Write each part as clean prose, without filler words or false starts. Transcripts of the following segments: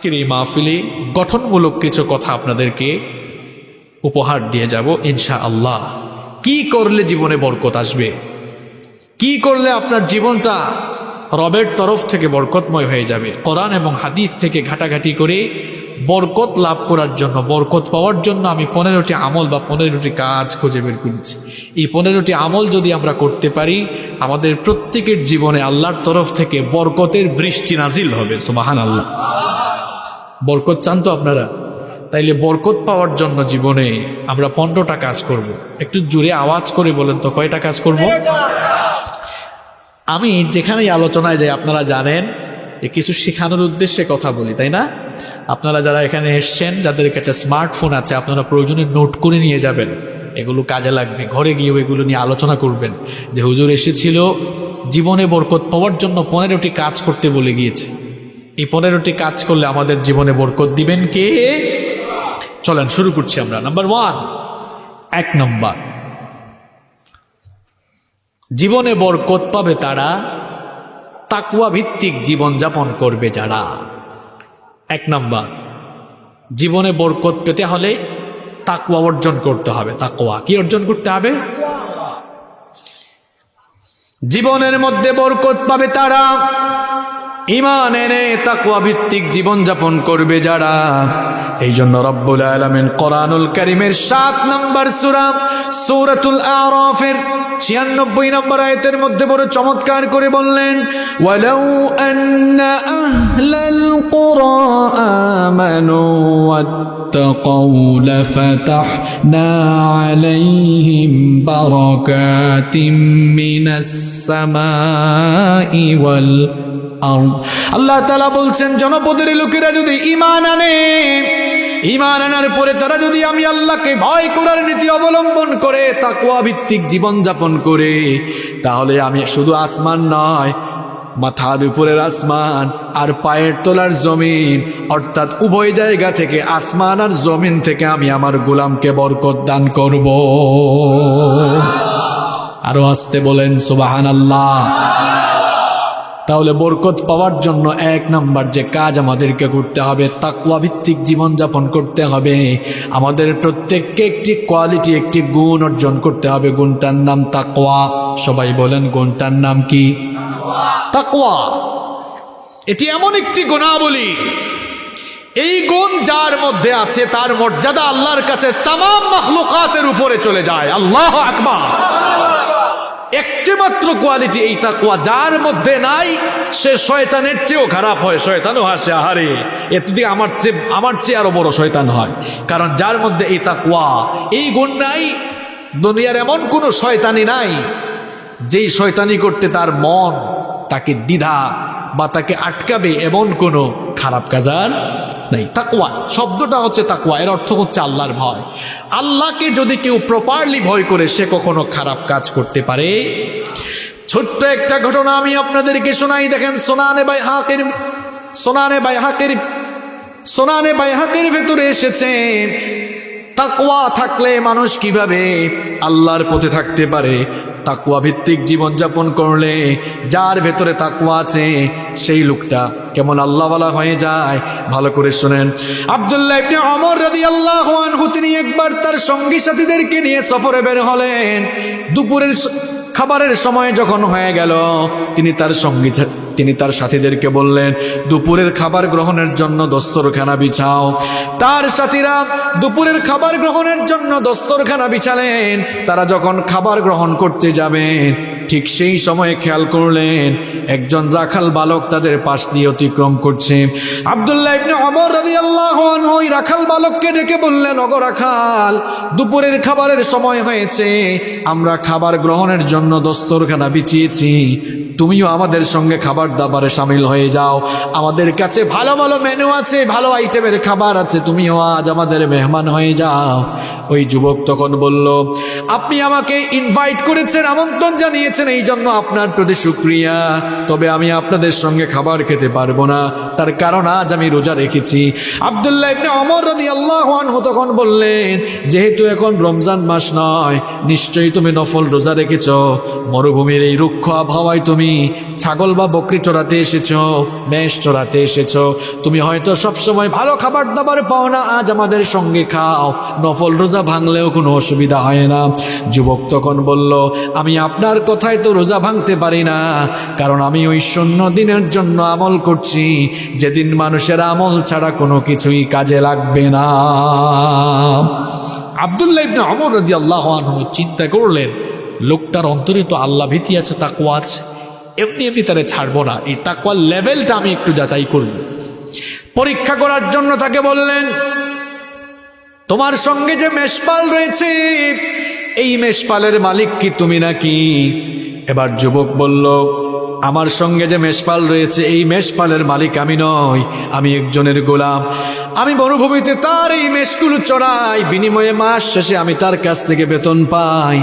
আজকের এই মাহফিলে গঠনমূলক কিছু কথা আপনাদেরকে উপহার দিয়ে যাব ইনশাআল্লাহ। কি করলে জীবনে বরকত আসবে, কি করলে আপনার জীবনটা রবের তরফ থেকে বরকতময় হয়ে যাবে, কোরআন এবং হাদিস থেকে ঘাটাঘাটি করে বরকত লাভ করার জন্য, বরকত পাওয়ার জন্য আমি 15টি আমল বা 15টি কাজ খুঁজে বের করেছি। এই 15টি আমল যদি আমরা করতে পারি, আমাদের প্রত্যেকের জীবনে আল্লাহর তরফ থেকে বরকতের বৃষ্টি নাজিল হবে। সুবহানাল্লাহ। বরকত চান তো আপনারা? তাইলে বরকত পাওয়ার জন্য জীবনে আমরা 15টা কাজ করব। একটু জোরে আওয়াজ করে বলেন তো, কয়টা কাজ করব? আমি যেখানেই আলোচনায় যাই আপনারা জানেন যে কিছু শেখানোর উদ্দেশ্যে কথা বলি, তাই না? আপনারা যারা এখানে এসছেন, যাদের কাছে স্মার্টফোন আছে, আপনারা প্রয়োজনে নোট করে নিয়ে যাবেন, এগুলো কাজে লাগবে। ঘরে গিয়েও এগুলো নিয়ে আলোচনা করবেন যে হুজুর এসেছিল জীবনে বরকত পাওয়ার জন্য 15টি কাজ করতে বলে গিয়েছে। এই 15টি কাজ করলে আমাদের জীবনে বরকত দিবেন কে? চলেন শুরু করছি আমরা। নাম্বার 1, 1 নম্বর, জীবনে বরকত পাবে তারা তাকওয়া ভিত্তিক জীবনযাপন করবে যারা। 1 নম্বর, জীবনে বরকত পেতে হলে তাকওয়া অর্জন করতে হবে। তাকওয়া কি অর্জন করতে হবে? জীবনের মধ্যে বরকত পাবে তারা ঈমান এনে তাকওয়া ভিত্তিক জীবনযাপন করবে যারা। এই জন্য রব্বুল আলামিন কোরআনুল কারীমের 7 নম্বর সূরা সূরাতুল আরাফের 96 নম্বর আয়াতের মধ্যে বড় চমৎকার করে বললেন, ওয়ালাউ আন্না আহলাল কুরা আমানু ওয়াত্তাকাউ লাফাতাহনা আলাইহিম বারাকাতিম মিনাস সামাই ওয়াল আরদ। আল্লাহ তাআলা বলছেন, জনপদের লোকেরা যদি ঈমান আনে, ঈমান আনার পরে তারা যদি আমি আল্লাহকে ভয় করার নীতি অবলম্বন করে তাকওয়া ভিত্তিক জীবনযাপন করে, তাহলে আমি শুধু আসমান নয়, মাথার উপরের আসমান আর পায়ের তলার জমিন, অর্থাৎ উভয় জায়গা থেকে, আসমান আর জমিন থেকে আমি আমার গোলামকে বরকত দান করব। আরো আসতে বলেন সুবহানাল্লাহ। তাহলে বরকত পাওয়ার জন্য 1 নম্বর যে কাজ আমাদেরকে করতে হবে, তাকওয়া ভিত্তিক জীবনযাপন করতে হবে। আমাদের প্রত্যেককে একটি কোয়ালিটি, একটি গুণ অর্জন করতে হবে। গুণটার নাম তাকওয়া। সবাই বলেন, গুণটার নাম কি? তাকওয়া। এটি এমন একটি গুণাবলী, এই গুণ যার মধ্যে আছে তার মর্যাদা আল্লাহর কাছে তামাম মাখলুকাতের উপরে চলে যায়। আল্লাহু আকবার। একটি মাত্র কোয়ালিটি এই তাকওয়া, যার মধ্যে নাই সে শয়তানের চেয়েও খারাপ হয়। শয়তানও হাসে, আহারে এত দিয়ে আমার চেয়ে আরো বড় শয়তান হয়। কারণ যার মধ্যে এই তাকওয়া, এই গুণ নাই, দুনিয়ার এমন কোনো শয়তানি নাই যেই শয়তানি করতে তার মন তাকে দ্বিধা বা তাকে আটকাবে, এমন কোনো খারাপ কাজ আর নাই। তাকওয়া শব্দটা হচ্ছে তাকওয়া, এর অর্থ হচ্ছে আল্লাহর ভয়। আল্লাহকে যদি কেউ প্রপারলি ভয় করে, সে কখনো খারাপ কাজ করতে পারে। ছোট্ট একটা ঘটনা আমি আপনাদেরকে শোনাই। দেখেন, সোনানে বাইহাকের ভেতরে এসেছে, তাকওয়া থাকলে মানুষ কিভাবে আল্লাহর পথে থাকতে পারে। তাকওয়া ভিত্তিক জীবনযাপন করলে যার ভেতরে তাকওয়া আছে সেই লোকটা কেমন আল্লাহওয়ালা হয়ে যায়। ভালো করে শুনেন। আব্দুল্লাহ ইবনে ওমর রাদিয়াল্লাহু আনহু তিনি একবার তার সঙ্গী সাথীদেরকে নিয়ে সফরে বের হলেন। দুপুরের খাবারের সময় যখন হয়ে গেল, তিনি তার সাথীদেরকে বললেন, দুপুরের খাবার গ্রহণের জন্য দস্তরখানা বিছাও। তার সাথীরা দুপুরের খাবার গ্রহণের জন্য দস্তরখানা বিছালেন। তারা যখন খাবার গ্রহণ করতে যাবেন, ঠিক সেই সময়ে খেয়াল করলেন একজন রাখাল বালক তাদের পাশ দিয়ে অতিক্রম করছে। আব্দুল্লাহ ইবনে ওমর রাদিয়াল্লাহু আনহু ওই রাখাল বালককে ডেকে বললেন, ওগো রাখাল, দুপুরের খাবারের সময় হয়েছে, আমরা খাবার গ্রহণের জন্য দস্তরখানা বিছিয়েছি, তুমিও আমাদের সঙ্গে খাবার দাবারে সামিল হয়ে যাও। আমাদের কাছে ভালো ভালো মেনু আছে, ভালো আইটেমের খাবার আছে, তুমিও আজ আমাদের মেহমান হয়ে যাও। ওই যুবক তখন বলল, আপনি আমাকে ইনভাইট করেছেন, আমন্ত্রণ জানিয়েছেন, এই জন্য আপনার প্রতি শুকরিয়া, তবে আমি আপনাদের সঙ্গে খাবার খেতে পারবো না, তার কারণ আজ আমি রোজা রেখেছি। আব্দুল্লাহ ইবনে ওমর রাদিয়াল্লাহু আনহু তখন বললেন, যেহেতু এখন রমজান মাস নয়, নিশ্চয়ই তুমি নফল রোজা রেখেছ, মরুভূমির এই রুক্ষ আবহাওয়ায় তুমি তুমি ছাগল বা বকরি চড়াতে এসেছো, মেষ চড়াতে এসেছো, তুমি হয়তো সবসময় ভালো খাবার দাবার পাও না, আজ আমাদের সঙ্গে খাও, নফল রোজা ভাঙলেও কোনো অসুবিধা হয় না। যুবক তখন বলল, আমি আপনার কথায় তো রোজা ভাঙতে পারি না, কারণ আমি ওই শূন্য দিনের জন্য আমল করছি যেদিন মানুষের আমল ছাড়া কোনো কিছুই কাজে লাগবে না। আব্দুল্লাহ ইবনে ওমর রাদিয়াল্লাহু আনহু চিন্তা করলেন, লোকটার অন্তরে তো আল্লাহ ভীতি আছে, তাকওয়া আছে, এমনি এমনি তারে ছাড়বো না, এই তাকওয়ার লেভেলটা আমি একটু যাচাই করব। পরীক্ষা করার জন্য তাকে বললেন, তোমার সঙ্গে যে মেষপাল রয়েছে, এই মেষপালের মালিক কি তুমি নাকি? এবার যুবক বলল, আমার সঙ্গে যে মেষপাল রয়েছে, এই মেষপালের মালিক আমি নই, আমি একজনের গোলাম। আমি মরুভূমিতে তার এই মেষগুলো চড়াই, বিনিময়ে মাস শেষে আমি তার কাছ থেকে বেতন পাই।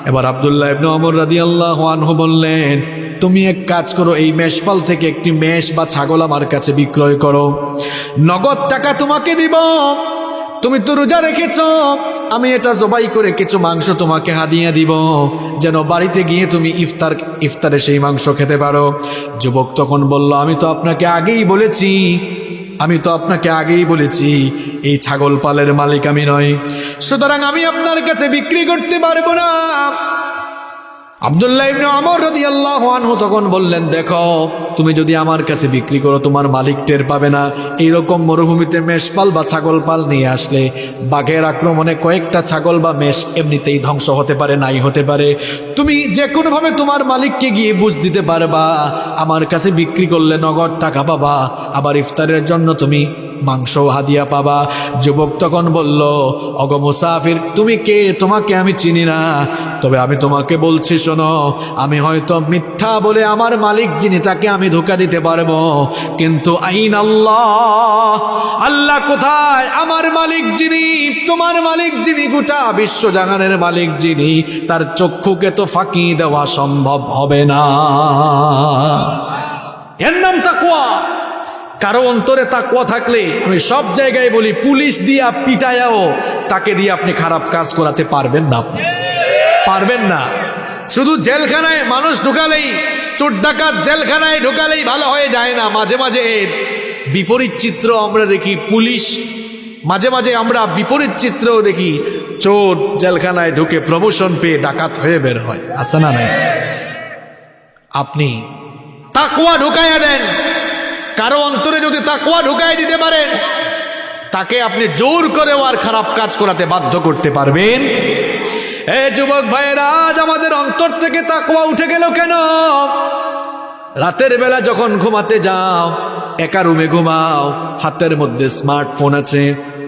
এবার আব্দুল্লাহ ইবনে ওমর রাদিয়াল্লাহু আনহু বললেন, তুমি এক কাজ করো, এই মেষপাল থেকে একটি মেষ বা ছাগল আমার কাছে বিক্রয় করো, নগদ টাকা তোমাকে দিব। তুমি তো রোজা রেখেছ, আমি এটা জবাই করে কিছু মাংস তোমাকে হাদিয়া দিব, যেন বাড়িতে গিয়ে তুমি ইফতারে সেই মাংস খেতে পারো। যুবক তখন বলল, আমি তো আপনাকে আগেই বলেছি এই ছাগল পালের মালিক আমি নই, সুতরাং আমি আপনার কাছে বিক্রি করতে পারবো না। আব্দুল্লাহ ইবনে ওমর রাদিয়াল্লাহু আনহু তখন বললেন, দেখো, তুমি যদি আমার কাছে বিক্রি করো, তোমার মালিক টের পাবে না। এইরকম মরুভূমিতে মেষপাল বা ছাগল পাল নিয়ে আসলে বাঘের আক্রমণে কয়েকটা ছাগল বা মেষ এমনিতেই ধ্বংস হতে পারে, নাই হতে পারে। তুমি যে কোনোভাবে তোমার মালিককে গিয়ে বুঝ দিতে পারবা, আমার কাছে বিক্রি করলে নগদ টাকা পাবা, আবার ইফতারের জন্য তুমি মাংস হাদিয়া পাবা। যুবক তখন বলল, ওগো মুসাফির, তুমি কে? তোমাকে আমি চিনি না, তবে আমি তোমাকে বলছি, শোনো, আমি হয়তো মিথ্যা বলে আমার মালিক যিনি তাকে আমি ধোঁকা দিতে পারবো, কিন্তু আইন আল্লাহ, আল্লাহ কোথায়? আমার মালিক যিনি, তোমার মালিক যিনি, গোটা বিশ্বজাহানের মালিক যিনি, তার চক্ষুকে তো ফাঁকি দেওয়া সম্ভব হবে না। এর নাম তাকওয়া। কারো অন্তরে তাকওয়া থাকলে, আমি সব জায়গায় বলি, পুলিশ দিয়া পিটায়াও তাকে দিয়ে আপনি খারাপ কাজ করাতে পারবেন না, আপনি পারবেন না। শুধু জেলখানায় মানুষ ঢুকালেই, চোর ডাকাত জেলখানায় ঢুকালেই ভালো হয়ে যায় না, মাঝে মাঝে এর বিপরীত চিত্র আমরা দেখি। পুলিশ মাঝে মাঝে আমরা বিপরীত চিত্রও দেখি, চোর জেলখানায় ঢুকে প্রমোশন পেয়ে ডাকাত হয়ে বের হয়, আছে না নাই? আপনি তাকওয়া ঢুকাইয়া দেন, কারো অন্তরে যদি তাকওয়া ঢুকাই দিতে পারেন, তাকে আপনি জোর করেও আর খারাপ কাজ করাতে বাধ্য করতে পারবেন। এ যুবক ভাইয়েরা, আজ আমাদের অন্তর থেকে তাকওয়া উঠে গেল কেন? রাতের বেলা যখন ঘুমাতে যাও, একা রুমে ঘুমাও, হাতের মধ্যে স্মার্টফোন আছে,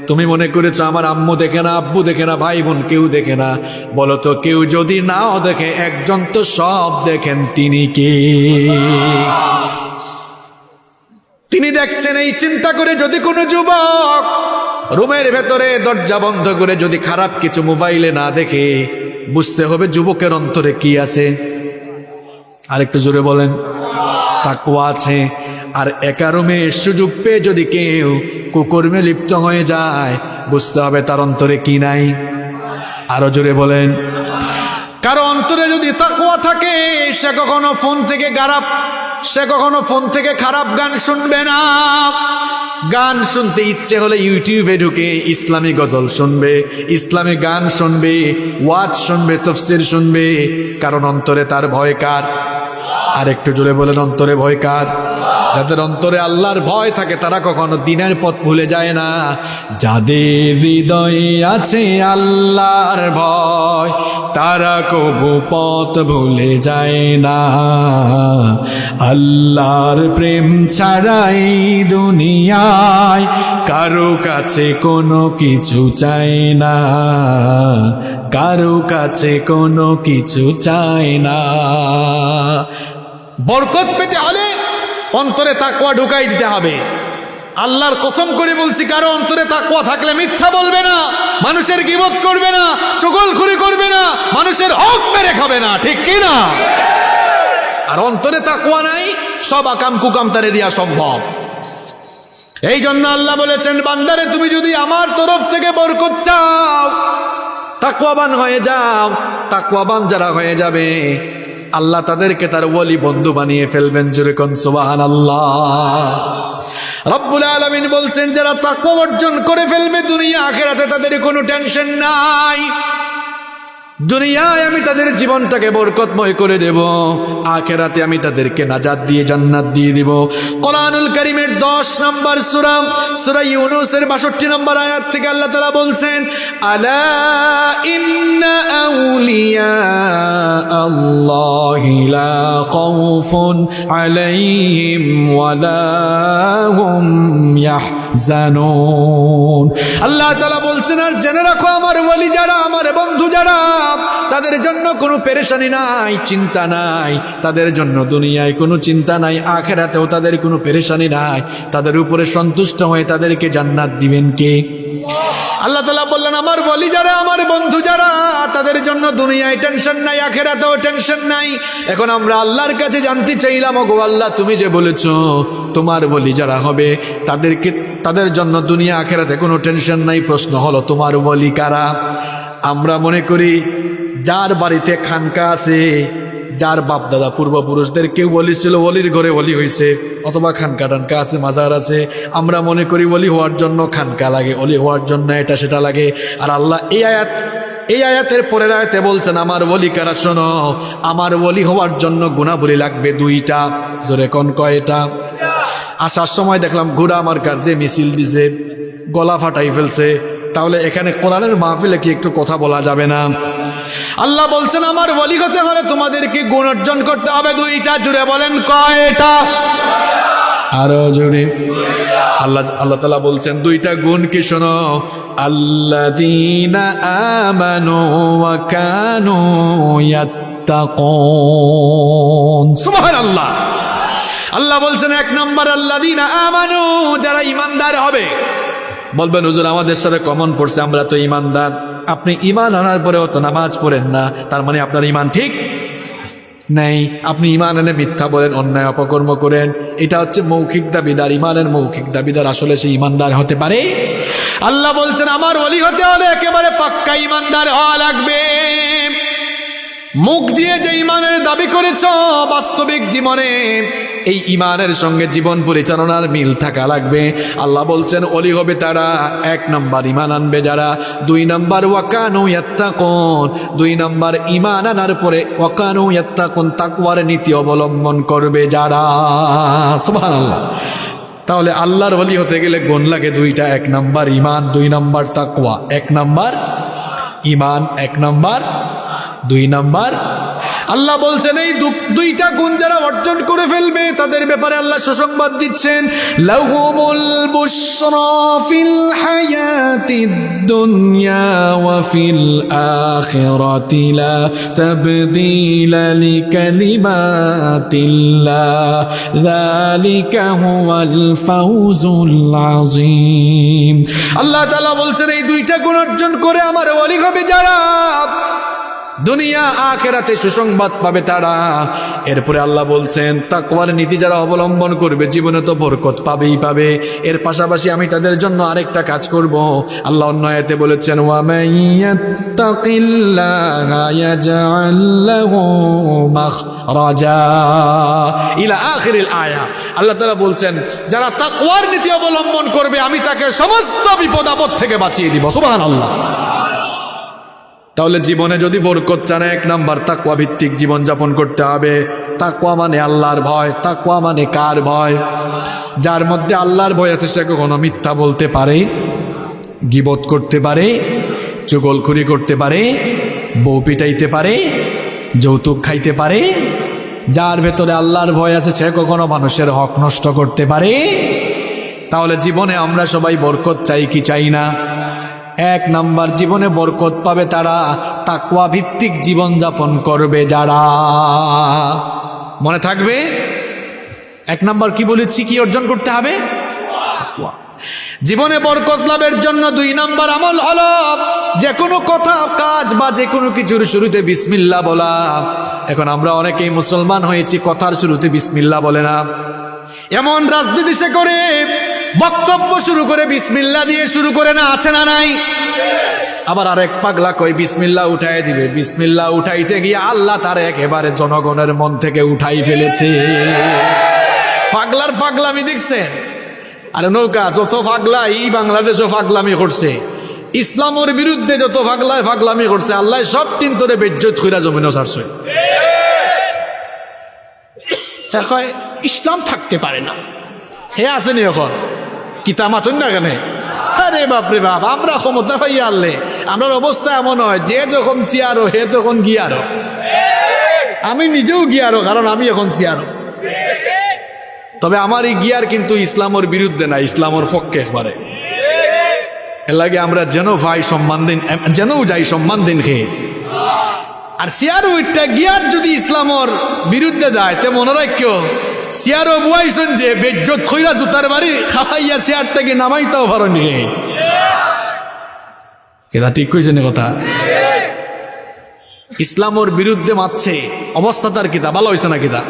তুমি মনে করেছো আমার আম্মু দেখে না, আব্বু দেখে না, ভাই বোন কেউ দেখে না। বলো তো, কেউ যদি নাও দেখে, একজন তো সব দেখেন, তিনি কে? তিনি দেখছেন। এই চিন্তা করে যদি কোনো যুবক রুমের ভেতরে দরজা বন্ধ করে যদি খারাপ কিছু মোবাইলে না দেখে, বুঝতে হবে যুবকের অন্তরে কি আছে। আরেকটু জোরে বলেন, তাকওয়া আছে। আর একা রুমে সুযোগ পেয়ে যদি কেউ কুকর্মে লিপ্ত হয়ে যায়, বুঝতে হবে তার অন্তরে কি নাই। আরো জোরে বলেন। কারো অন্তরে যদি তাকওয়া থাকে, সে কখনো ফোন থেকে খারাপ গান শুনবে না। গান শুনতে ইচ্ছে হলে ইউটিউবে ঢুকে ইসলামী গজল শুনবে, ইসলামী গান শুনবে, ওয়াজ শুনবে, তাফসীর শুনবে, কারণ অন্তরে তার ভয় কার? আর একটু জোরে বলেন, অন্তরে ভয় কার? যাদের অন্তরে আল্লাহর ভয় থাকে, তারা কখনো দিনের পথ ভুলে যায় না। যাদের হৃদয়ে আছে আল্লাহর ভয়, তারা কবু পথ ভুলে যায় না। আল্লাহর প্রেম ছাড়াই দুনিয়ায় কারো কাছে কোনো কিছু চাই না, কারো কাছে কোনো কিছু চাই না। বরকত পেতে হলে অন্তরে তাকওয়া ঢুকাই দিতে হবে। আল্লাহর কসম করে বলছি, কারো অন্তরে তাকওয়া থাকলে মিথ্যা বলবে না, মানুষের গীবত করবে না, চুগলখড়ি করবে না, মানুষের হক মেরে খাবে না, ঠিক কি না? আর অন্তরে তাকওয়া নাই, সব আকাম কুকাম তারে দিয়া সম্ভব। এই জন্য আল্লাহ বলেছেন, বান্দারে তুমি যদি আমার তরফ থেকে বরকত চাও, তাকওয়াবান হয়ে যাও। তাকওয়াবান যারা হয়ে যাবে, আল্লাহ তাদেরকে তার ওলি বন্ধু বানিয়ে ফেলবেন। জোরে কোন সুবহানাল্লাহ। রব্বুল আলামিন বলছেন যারা তাকওয়া অর্জন করে ফেলবে দুনিয়া আখিরাতে তাদের কোনো টেনশন নাই। দুনিয়ায় আমি তাদের জীবনটাকে বরকতময় করে দেব, আখিরাতে আমি তাদেরকে নাজাত দিয়ে জান্নাত দিয়ে দেব। কোরআনুল কারীমের 10 নম্বর সূরা সূরা ইউনূসের 62 নম্বর আয়াত থেকে আল্লাহ তাআলা বলছেন আলা ইন্না আউলিয়া আল্লাহি লা খাউফুন আলাইহিম ওয়ালা হুম ইয়াহজানুন। আল্লাহ তাআলা বলছেন আর জেনে রাখো আমার ওলি যারা, আমার বন্ধু যারা, তাদের জন্য কোনো পেরেশানি নাই, চিন্তা নাই। তাদের জন্য দুনিয়ায় কোনো চিন্তা নাই, আখিরাতেও তাদের কোনো পেরেশানি নাই। তাদের উপরে সন্তুষ্ট হয়ে তাদেরকে জান্নাত দিবেন কে? আল্লাহ তাআলা বললেন আমার ওলি যারা, আমার বন্ধু যারা, তাদের জন্য দুনিয়ায় টেনশন নাই, আখিরাতেও টেনশন নাই। এখন আমরা আল্লাহর কাছে জানতে চাইলাম, ওগো আল্লাহ তুমি যে বলেছো তোমার ওলি যারা হবে তাদের জন্য দুনিয়া আখিরাতে কোনো টেনশন নাই। প্রশ্ন হলো তোমার ওলি কারা? আমরা মনে করি যার বাড়িতে খানকা আছে, যার বাপ দাদা পূর্বপুরুষদের কেউ ওলি ছিল, ওলির ঘরে ওলি হয়েছে, অথবা খানকা টানকা আছে, মাজার আছে, আমরা মনে করি ওলি হওয়ার জন্য খানকা লাগে, ওলি হওয়ার জন্য এটা সেটা লাগে। আর আল্লাহ এই আয়াতের পরের আয়াতে বলছেন আমার ওলি কারা? শোনো, আমার ওলি হওয়ার জন্য গুণাবলী লাগবে 2টা। জোরে কোন কয়টা? আসার সময় দেখলাম ঘোড়া আমার কাছে মিছিল দিছে, গলা ফাটাই ফেলছে। তাহলে এখানে কোরআনের মাহফিলে কি একটু কথা বলা যাবে না? আল্লাহ বলছেন আমার ওলি হতে হলে তোমাদেরকে গুণ অর্জন করতে হবে 2টা। জুড়ে বলেন কয়টা? আরো জোরে। আল্লাহ তাআলা বলছেন 2টা গুণ কি? শোনো, আল্লাযীনা আমানু ওয়া কানু ইয়াত্তাকুন। সুবহানাল্লাহ। আল্লাহ বলছেন 1 নম্বর আল্লাযীনা আমানু, যারা ঈমানদার হবে। বলবেন হুজুর আমাদের সাথে কমন পড়ছে, আমরা তো ঈমানদার। আপনি ঈমান আনার পরেও তো নামাজ পড়েন না, তার মানে আপনার ঈমান ঠিক নেই। আপনি ঈমান এনে মিথ্যা বলেন, অন্যায় অপকর্ম করেন, এটা হচ্ছে মৌখিক দাবিদার। ঈমানের মৌখিক দাবিদার আসলে সে ঈমানদার হতে পারে? আল্লাহ বলছেন আমার ওলি হতে হলে একেবারে পাক্কা ঈমানদার হওয়া লাগবে। মুখ দিয়ে যে ঈমানের দাবি করেছ, বাস্তবিক জীবনে এই ঈমানের সঙ্গে জীবন পরিচালনার মিল থাকা লাগবে। আল্লাহ বলছেন ওলি হবে তারা 1 নম্বর ঈমান আনবে যারা, 2 নম্বর ওয়াকানু ইয়াত্তাকুন, 2 নম্বর ঈমান আনার পরে ওয়াকানু ইয়াত্তাকুন তাকওয়ার নীতি অবলম্বন করবে যারা। সুবহানাল্লাহ। তাহলে আল্লাহর ওলি হতে গেলে গুণ লাগে 2টা। 1 নম্বর ঈমান, 2 নম্বর তাকওয়া। 1 নম্বর ঈমান, 1 নম্বর 2 নম্বর। আল্লাহ বলছেন এই 2টা গুণ যারা অর্জন করে ফেলবে তাদের ব্যাপারে আল্লাহ সুসংবাদ দিচ্ছেন, লাহুমুল বুশরা ফিল হায়াতিদ দুনিয়া ওয়া ফিল আখিরাতি লা তাবদীলা লিকালিমাতিল্লাহ যালিকা হুয়াল ফাউজুল আযীম। আল্লাহ তাআলা বলছেন এই 2টা গুণ অর্জন করে আমার ওলি হবে যারা, দুনিয়া আখিরাতে সুসংবাদ পাবে তারা। এরপরে আল্লাহ বলছেন তাকওয়ার নীতি যারা অবলম্বন করবে জীবনে তো বরকত পাবেই পাবে। এর পাশাপাশি আমি তাদের জন্য আরেকটা কাজ করব। আল্লাহ অন্য আয়াতে বলেছেন ওয়া মাইয়াত্তাকিল্লাহা ইয়াজআল লাহু মাখরাজা ইলা আখিরিল আয়া। আল্লাহ তাআলা বলছেন যারা তাকওয়ার নীতি অবলম্বন করবে আমি তাকে সমস্ত বিপদ আপদ থেকে বাঁচিয়ে দিব। সুবহানাল্লাহ। তাহলে জীবনে যদি বরকত চান 1 নাম্বার তাকওয়া ভিত্তিক জীবন যাপন করতে হবে। তাকওয়া মানে আল্লাহর ভয়। তাকওয়া মানে কার ভয়? যার মধ্যে আল্লাহর ভয় আছে সে কখনো মিথ্যা বলতে পারে, গীবত করতে পারে, চুগলখড়ি করতে পারে, বউ পিটাইতে পারে, যৌতুক খাইতে পারে। যার ভেতরে আল্লাহর ভয় আছে সে কখনো মানুষের হক নষ্ট করতে পারে। তাহলে জীবনে আমরা সবাই বরকত চাই কি চাই না? 1 নাম্বার জীবনে বরকত পাবে তারা তাকওয়া ভিত্তিক জীবন যাপন করবে যারা। মনে থাকবে 1 নাম্বার কি বলেছি, কি অর্জন করতে হবে? তাকওয়া। জীবনে বরকত লাভের জন্য 2 নাম্বার আমল হলো যে কোনো কথা কাজ বা যে কোনো কিছুর শুরুতে বিসমিল্লাহ বলা। এখন আমরা অনেকেই মুসলমান হয়েছি কথার শুরুতে বিসমিল্লাহ বলে না। এমন রাজনীতি সে করে বক্তব্য শুরু করে বিসমিল্লাহ দিয়ে শুরু করে না, আছে না নাই? আবার আরেক পাগলা কই বিসমিল্লাহ উঠাই দিবে, বিসমিল্লাহ উঠাইতে গিয়ে আল্লাহ তার একেবারে জনগণের মন থেকে উঠাই ফেলেছে। পাগলার পাগলামি দেখছেন? আরে নৌকা যত পাগলা এই বাংলাদেশও পাগলামি করছে, ইসলামের বিরুদ্ধে যত পাগলায় পাগলামি করছে, আল্লাহ সব তিন তোরে বেজ্জত কইরা জমিনও ছাড়ছে। কয় ইসলাম থাকতে পারে না, হে আসেনি এখন কিতা মাতুন না কেন? আরে বাপরে বাপ, আমরা ক্ষমতা পাইয়া আনলে আমার অবস্থা এমন হয়, যে যখন চেয়ারও হে তখন গিয়ারও। আমি নিজেও গিয়ারও, কারণ আমি এখন চেয়ারও। তবে আমার এই গিয়ার কিন্তু ইসলামের বিরুদ্ধে না, ইসলামের পক্ষে একবারে। এর লাগে আমরা যেন ভাই সম্মান দিন, যেন যাই সম্মান দিন খেয়ে। আর চেয়ার উইটটা গিয়ার যদি ইসলামের বিরুদ্ধে যায় তে মনে রাখিও চেয়ারও বুয়াইছেন যে বেজ্জত খইরা জুতার বাড়ি খাওয়াইয়া চেয়ারটাকে নামাইতেও পারো নি। কেদা ঠিক কইছে না কথা? ইসলামের বিরুদ্ধে মারছে, অবস্থা তার কিতা ভালো হয়েছে না কিতা?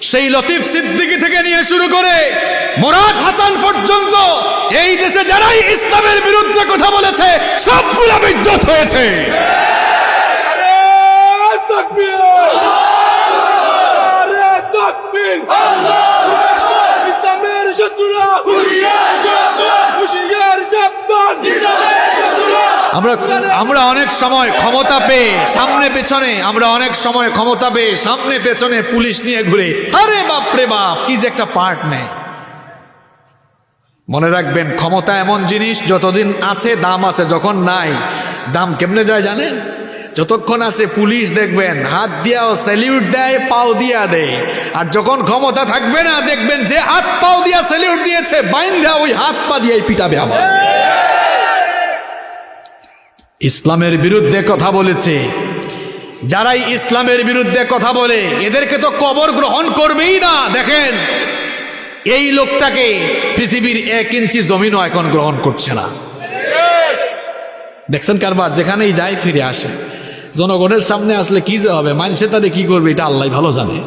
সেই লতিফ সিদ্দিকী থেকে নিয়ে শুরু করে মুরাদ হাসান পর্যন্ত এই দেশে যারাই ইসলামের বিরুদ্ধে কথা বলেছে সবগুলা বেজ্জত হয়েছে। আমরা অনেক সময় ক্ষমতা পেয়ে সামনে পেছনে, আমরা অনেক সময় ক্ষমতা পেয়ে সামনে পেছনে পুলিশ নিয়ে ঘুরে, আরে বাপরে বাপ কি যে একটা পার্ট নেয়। মনে রাখবেন ক্ষমতা এমন জিনিস, যতদিন আছে দাম আছে, যখন নাই দাম কেমনে যায় জানেন? যতক্ষণ আছে পুলিশ দেখবেন হাত দিয়াও স্যালিউট দেয়, পাও দিয়া দেয়, আর যখন ক্ষমতা থাকবে না দেখবেন যে হাত পাও দিয়া স্যালিউট দিয়েছে বাইন্ধা ওই হাত পা দিয়েই পিটাবে আবার। ইসলামের বিরুদ্ধে কথা বলেছে যারাই ইসলামের বিরুদ্ধে কথা বলে এদেরকে তো কবর গ্রহণ করবেই না। দেখেন এই লোকটাকে পৃথিবীর 1 ইঞ্চি জমিনও এখন গ্রহণ করছে না। দেখছেন কারবার, যেখানেই যায় ফিরে আসে। জনগণের সামনে আসলে কি যে হবে, মানুষে তাদের কি করবে এটা আল্লাহ ভালো জানে,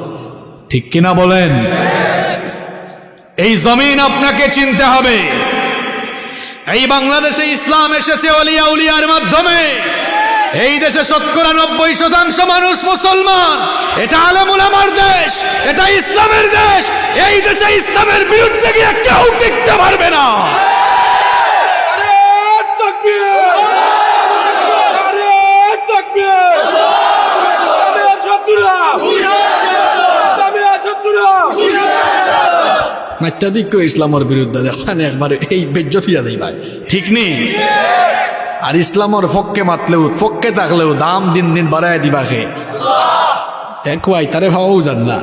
ঠিক কিনা বলেন? এই জমিন আপনাকে চিনতে হবে। এই বাংলাদেশে ইসলাম এসেছে ওলিয়া উলিয়ার মাধ্যমে। এই দেশে 90% মানুষ মুসলমান। এটা আলেম উলামার দেশ, এটা ইসলামের দেশ। এই দেশে ইসলামের বিরুদ্ধে গিয়ে কেউ টিকতে পারবে না। মাত্যাধিক্য ইসলামের বিরুদ্ধে দেখেন একবার এই বেজ্জত হইয়া যাই ভাই, ঠিক নেই? আর ইসলামের পক্ষে মাতলেও পক্ষে থাকলেও দাম দিন দিন বাড়ায় দিবা খে একই তারে ভাবাও যান না।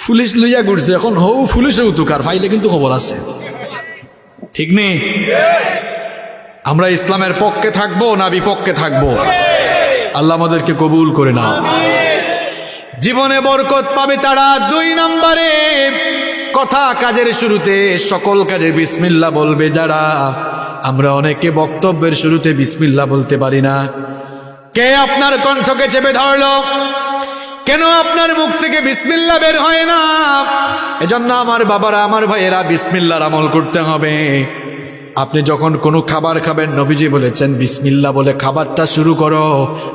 পুলিশ লইয়া ঘুরছে এখন, হৌ পুলিশেও তুকার ফাইলে কিন্তু খবর আছে, ঠিক নেই? আমরা ইসলামের পক্ষে থাকবো না বিপক্ষে থাকবো? আল্লাহ আমাদেরকে কবুল করে নাও। জীবনে বরকত পাবে তারা 2 নম্বরে কথা কাজের শুরুতে সকল কাজে বিসমিল্লাহ বলবে যারা। আমরা অনেকে বক্তব্যের শুরুতে বিসমিল্লাহ বলতে পারি না। কে আপনার কণ্ঠকে চেপে ধরলো? কেন আপনার মুখ থেকে বিসমিল্লাহ বের হয় না? এজন্য আমার বাবারা, আমার ভাইয়েরা, বিসমিল্লাহর আমল করতে হবে। আপনি যখন কোনো খাবার খাবেন নবীজি বলেছেন বিসমিল্লাহ বলে খাবারটা শুরু করো।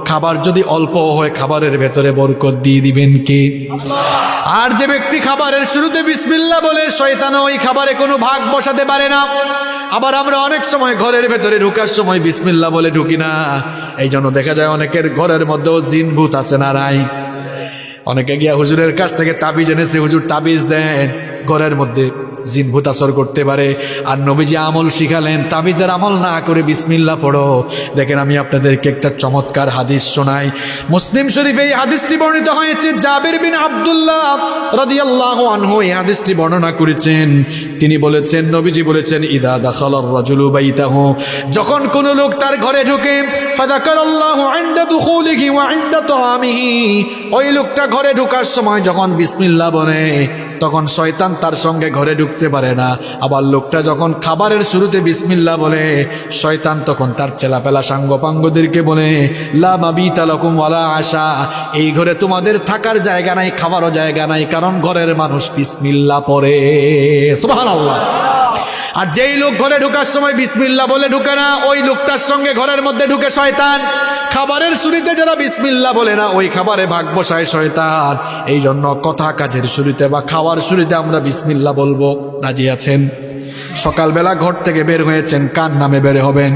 খাবার যদি অল্প হয় খাবারের ভেতরে বরকত দিয়ে দিবেন কে? আর যে ব্যক্তি খাবারের শুরুতে বিসমিল্লাহ বলে শয়তান ওই খাবারে কোনো ভাগ বসাতে পারে না। আবার আমরা অনেক সময় ঘরের ভেতরে ঢুকার সময় বিসমিল্লাহ বলে ঢুকি না। এই জন্য দেখা যায় অনেকের ঘরের মধ্যেও জিন ভূত আছে না নাই? অনেকে গিয়া হুজুরের কাছ থেকে তাবিজ এনেছে, হুজুর তাবিজ দেন, ঘরের মধ্যে জিন ভূত আসর করতে পারে। আর নবীজি আমল শিখালেন তাবিজের আমল না করে বিসমিল্লাহ পড়ো। দেখেন আমি আপনাদেরকে একটা চমৎকার হাদিস শোনাই। মুসলিম শরীফে এই হাদিসটি বর্ণিত হয়েছে। জাবির বিন আব্দুল্লাহ রাদিয়াল্লাহু আনহু এই হাদিসটি বর্ণনা করেছেন। তিনি বলেছেন, নবীজি বলেছেন, ইদা দাখালার রাজুলু বাইতাহু, যখন কোন লোক তার ঘরে ঢোকে, ফাযাকারাল্লাহু ইনদা দুখুলিহি ওয়া ইনদা তাআমিহি, ওই লোকটা ঘরে ঢোকার সময় যখন বিসমিল্লাহ বলে তখন শয়তান তার সঙ্গে ঘরে ঢুকতে পারে না। আবার লোকটা যখন খাবারের শুরুতে বিসমিল্লাহ বলে শয়তান তখন তার চেলাপেলা সাঙ্গপাঙ্গদেরকে বলে, লা মাবিতা লাকুম ওয়ালা আশা, এই ঘরে তোমাদের থাকার জায়গা নাই, খাবারও জায়গা নাই, কারণ ঘরের মানুষ বিসমিল্লাহ পড়ে। সুবহানাল্লাহ। আর যেই লোক ঘরে ঢোকার সময় বিসমিল্লাহ বলে ঢুকে না, ওই লোকটার সঙ্গে ঘরের মধ্যে ঢুকে শয়তান। খাবারের শুরুতে যারা বিসমিল্লাহ বলে না, ওই খাবারে ভাগ বসায় শয়তান। এই জন্য কথা কাজের শুরুতে বা খাওয়ার শুরুতে আমরা বিসমিল্লাহ বলবো। রাজি আছেন? সকালবেলা ঘর থেকে বের হয়েছেন, কার নামে বের হবেন?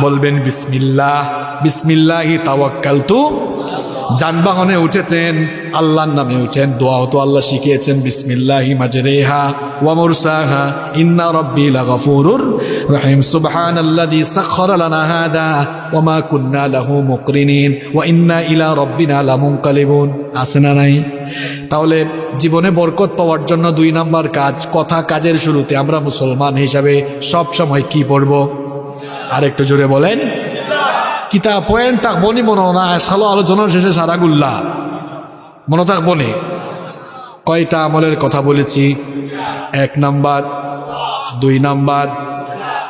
বলবেন বিসমিল্লাহ, বিসমিল্লাহি তাওয়াক্কালতু। যানবাহনে উঠেছেন, আল্লাহর নামে উঠেন। দোয়াও তো আল্লাহ শিখিয়েছেন, বিসমিল্লাহি মাজরিহা ওয়া মুরসাহা ইন্না রাব্বি লাগফুরুর রহিম। সুবহানাল্লাযী সাখখারা লানা হাদা ওয়া মা কুন্না লাহু মুকরিনিন ওয়া ইন্না ইলা রাব্বিনা লামুনকালিবুন। আছে না নাই? তাহলে জীবনে বরকত পাওয়ার জন্য 2 নাম্বার কাজ, কথা কাজের শুরুতে আমরা মুসলমান হিসাবে সব সময় কি পড়ব? আর একটু জোরে বলেন। কিতাব পয়েন্ট থাকবো নি মনে না? সালো আলোচনার শেষে সারাগুল্লা মনে থাকবো নি? কয়টা আমলের কথা বলেছি? 1 নাম্বার, 2 নাম্বার।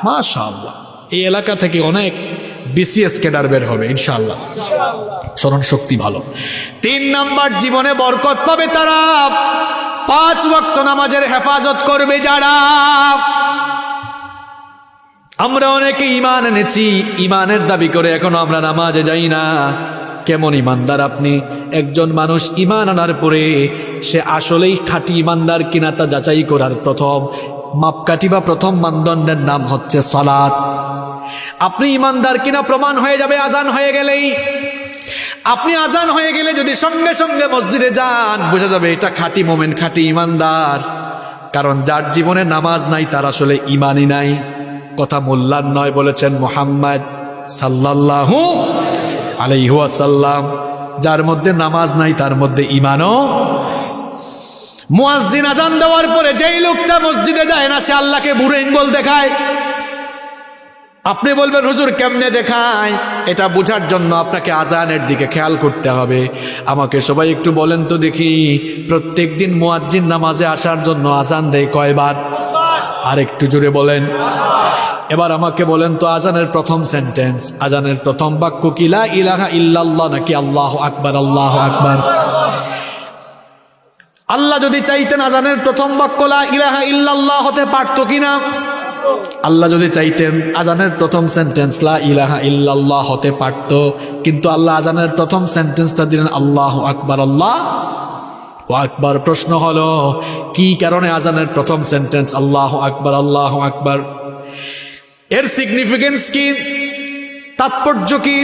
মাশাআল্লাহ, এই এলাকা থেকে অনেক বিসিএস ক্যাডার বের হবে ইনশাআল্লাহ, স্মরণ শক্তি ভালো। 3 নাম্বার, জীবনে বরকত পাবে তারা 5 ওয়াক্ত নামাজের হেফাজত করবে যারা। আমরা অনেকে ঈমান এনেছি, ঈমানের দাবি করে এখনো আমরা নামাজে যাই না। কেমন ঈমানদার আপনি? একজন মানুষ ঈমান আনার পরে সে আসলেই খাঁটি ঈমানদার কিনা তা যাচাই করার প্রথম মাপকাঠি বা প্রথম মানদণ্ডের নাম হচ্ছে সালাত। আপনি ঈমানদার কিনা প্রমাণ হয়ে যাবে আজান হয়ে গেলেই। আপনি আজান হয়ে গেলে যদি সঙ্গে সঙ্গে মসজিদে যান, বোঝা যাবে এটা খাঁটি মোমেন, খাঁটি ঈমানদার। কারণ যার জীবনে নামাজ নাই তার আসলে ঈমানই নাই। কথা মোল্লার নয়, বলেছেন মুহাম্মদ সাল্লাল্লাহু আলাইহি ওয়াসাল্লাম। যার মধ্যে নামাজ নাই তার মধ্যে ঈমানও। মুয়াজ্জিন আজান দেওয়ার পরে যেই লোকটা মসজিদে যায় না, সে আল্লাহকে বুড়ো আঙ্গুল দেখায়। আপনি বলবেন হুজুর কেমনে দেখায়? এটা বোঝার জন্য আপনাকে আজানের দিকে খেয়াল করতে হবে। আমাকে সবাই একটু বলেন তো দেখি, প্রত্যেক দিন মুয়াজ্জিন নামাজে আসার জন্য আজান দেয় কয়বার? আর একটু জোরে বলেন। এবার আমাকে বলেন তো, আজানের প্রথম সেন্টেন্স, আজানের প্রথম বাক্য কি লা ইলাহা ইল্লাল্লাহ নাকি আল্লাহু আকবার? আল্লাহু আকবার। আল্লাহ যদি চাইতেন আজানের প্রথম বাক্য লা ইলাহা ইল্লাল্লাহ হতে পারতো কিনা? আল্লাহ যদি চাইতেন আজানের প্রথম সেন্টেন্স লা ইলাহা ইল্লাল্লাহ হতে পারত, কিন্তু আল্লাহ আজানের প্রথম সেন্টেন্সটা দিলেন আল্লাহু আকবার। আল্লাহু আকবার। প্রশ্ন হলো, কি কারণে আজানের প্রথম সেন্টেন্স আল্লাহু আকবার? আল্লাহু আকবার এর সিগনিফিকেন্স কি, তাৎপর্য কি?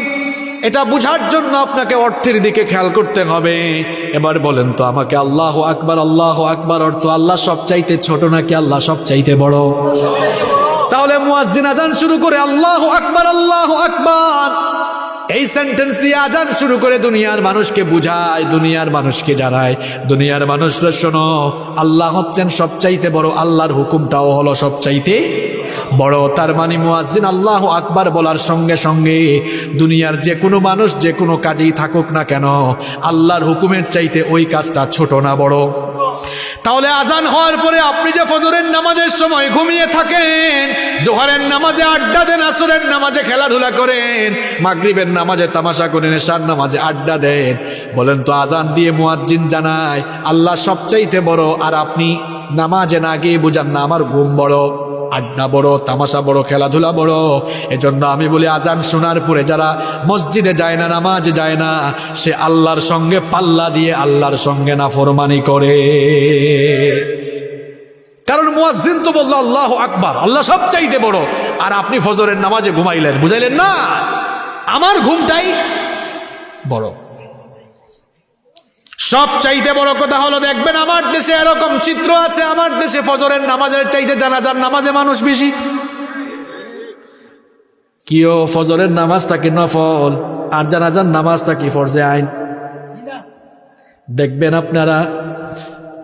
এটা বুঝার জন্য আপনাকে অর্থের দিকে খেয়াল করতে হবে। এবার বলেন তো আমাকে, আল্লাহু আকবার, আল্লাহু আকবার অর্থ আল্লাহ সবচাইতে ছোট নাকি আল্লাহ সবচাইতে বড়? তাহলে মুয়াজ্জিন আজান শুরু করে আল্লাহু আকবার, আল্লাহু আকবার এই সেন্টেন্স দিয়ে আজান শুরু করে দুনিয়ার মানুষকে বুঝায়, দুনিয়ার মানুষকে জানায়, দুনিয়ার মানুষরা শোনো, আল্লাহ হচ্ছেন সবচাইতে বড়, আল্লাহর হুকুমটাও হলো সবচাইতে বড়। তার মানে মুয়াজ্জিন আল্লাহু আকবার বলার সঙ্গে সঙ্গে দুনিয়ার যে কোনো মানুষ যে কোনো কাজেই থাকুক না কেন, আল্লাহর হুকুমের চাইতে ওই কাজটা ছোট না বড়? তাহলে আজান হওয়ার পরে আপনি যে ফজরের নামাজের সময় ঘুমিয়ে থাকেন, জোহরের নামাজে আড্ডা দেন, আসরের নামাজে খেলাধুলা করেন, মাগরিবের নামাজে তামাশা করেন, এশার নামাজে আড্ডা দেন, বলেন তো আজান দিয়ে মুয়াজ্জিন জানায় আল্লাহ সবচাইতে বড়, আর আপনি নামাজে না গিয়ে বুঝান না আমার ঘুম বড়, আড্ডা বড়, তামাশা বড়, খেলাধুলা বড়। এজন্য আমি বলি আজান শোনার পরে যারা মসজিদে যায় না, নামাজে যায় না, সে আল্লাহর সঙ্গে পাল্লা দিয়ে আল্লাহর সঙ্গে নাফরমানি করে। কারণ মুয়াজ্জিন তো বলল আল্লাহু আকবার, আল্লাহ সবচাইতে বড়, আর আপনি ফজরের নামাজে ঘুমাইলেন, বুঝাইলেন না আমার ঘুমটাই বড়। সব চাইতে বড় কথা হলো, দেখবেন আমার দেশে এরকম চিত্র আছে, আমার দেশে ফজরের নামাজের চাইতে জানাজার নামাজে মানুষ বেশি। কিও ফজরের নামাজটা কি নফল আর জানাজার নামাজটা কি ফরজে আইন? দেখবেন আপনারা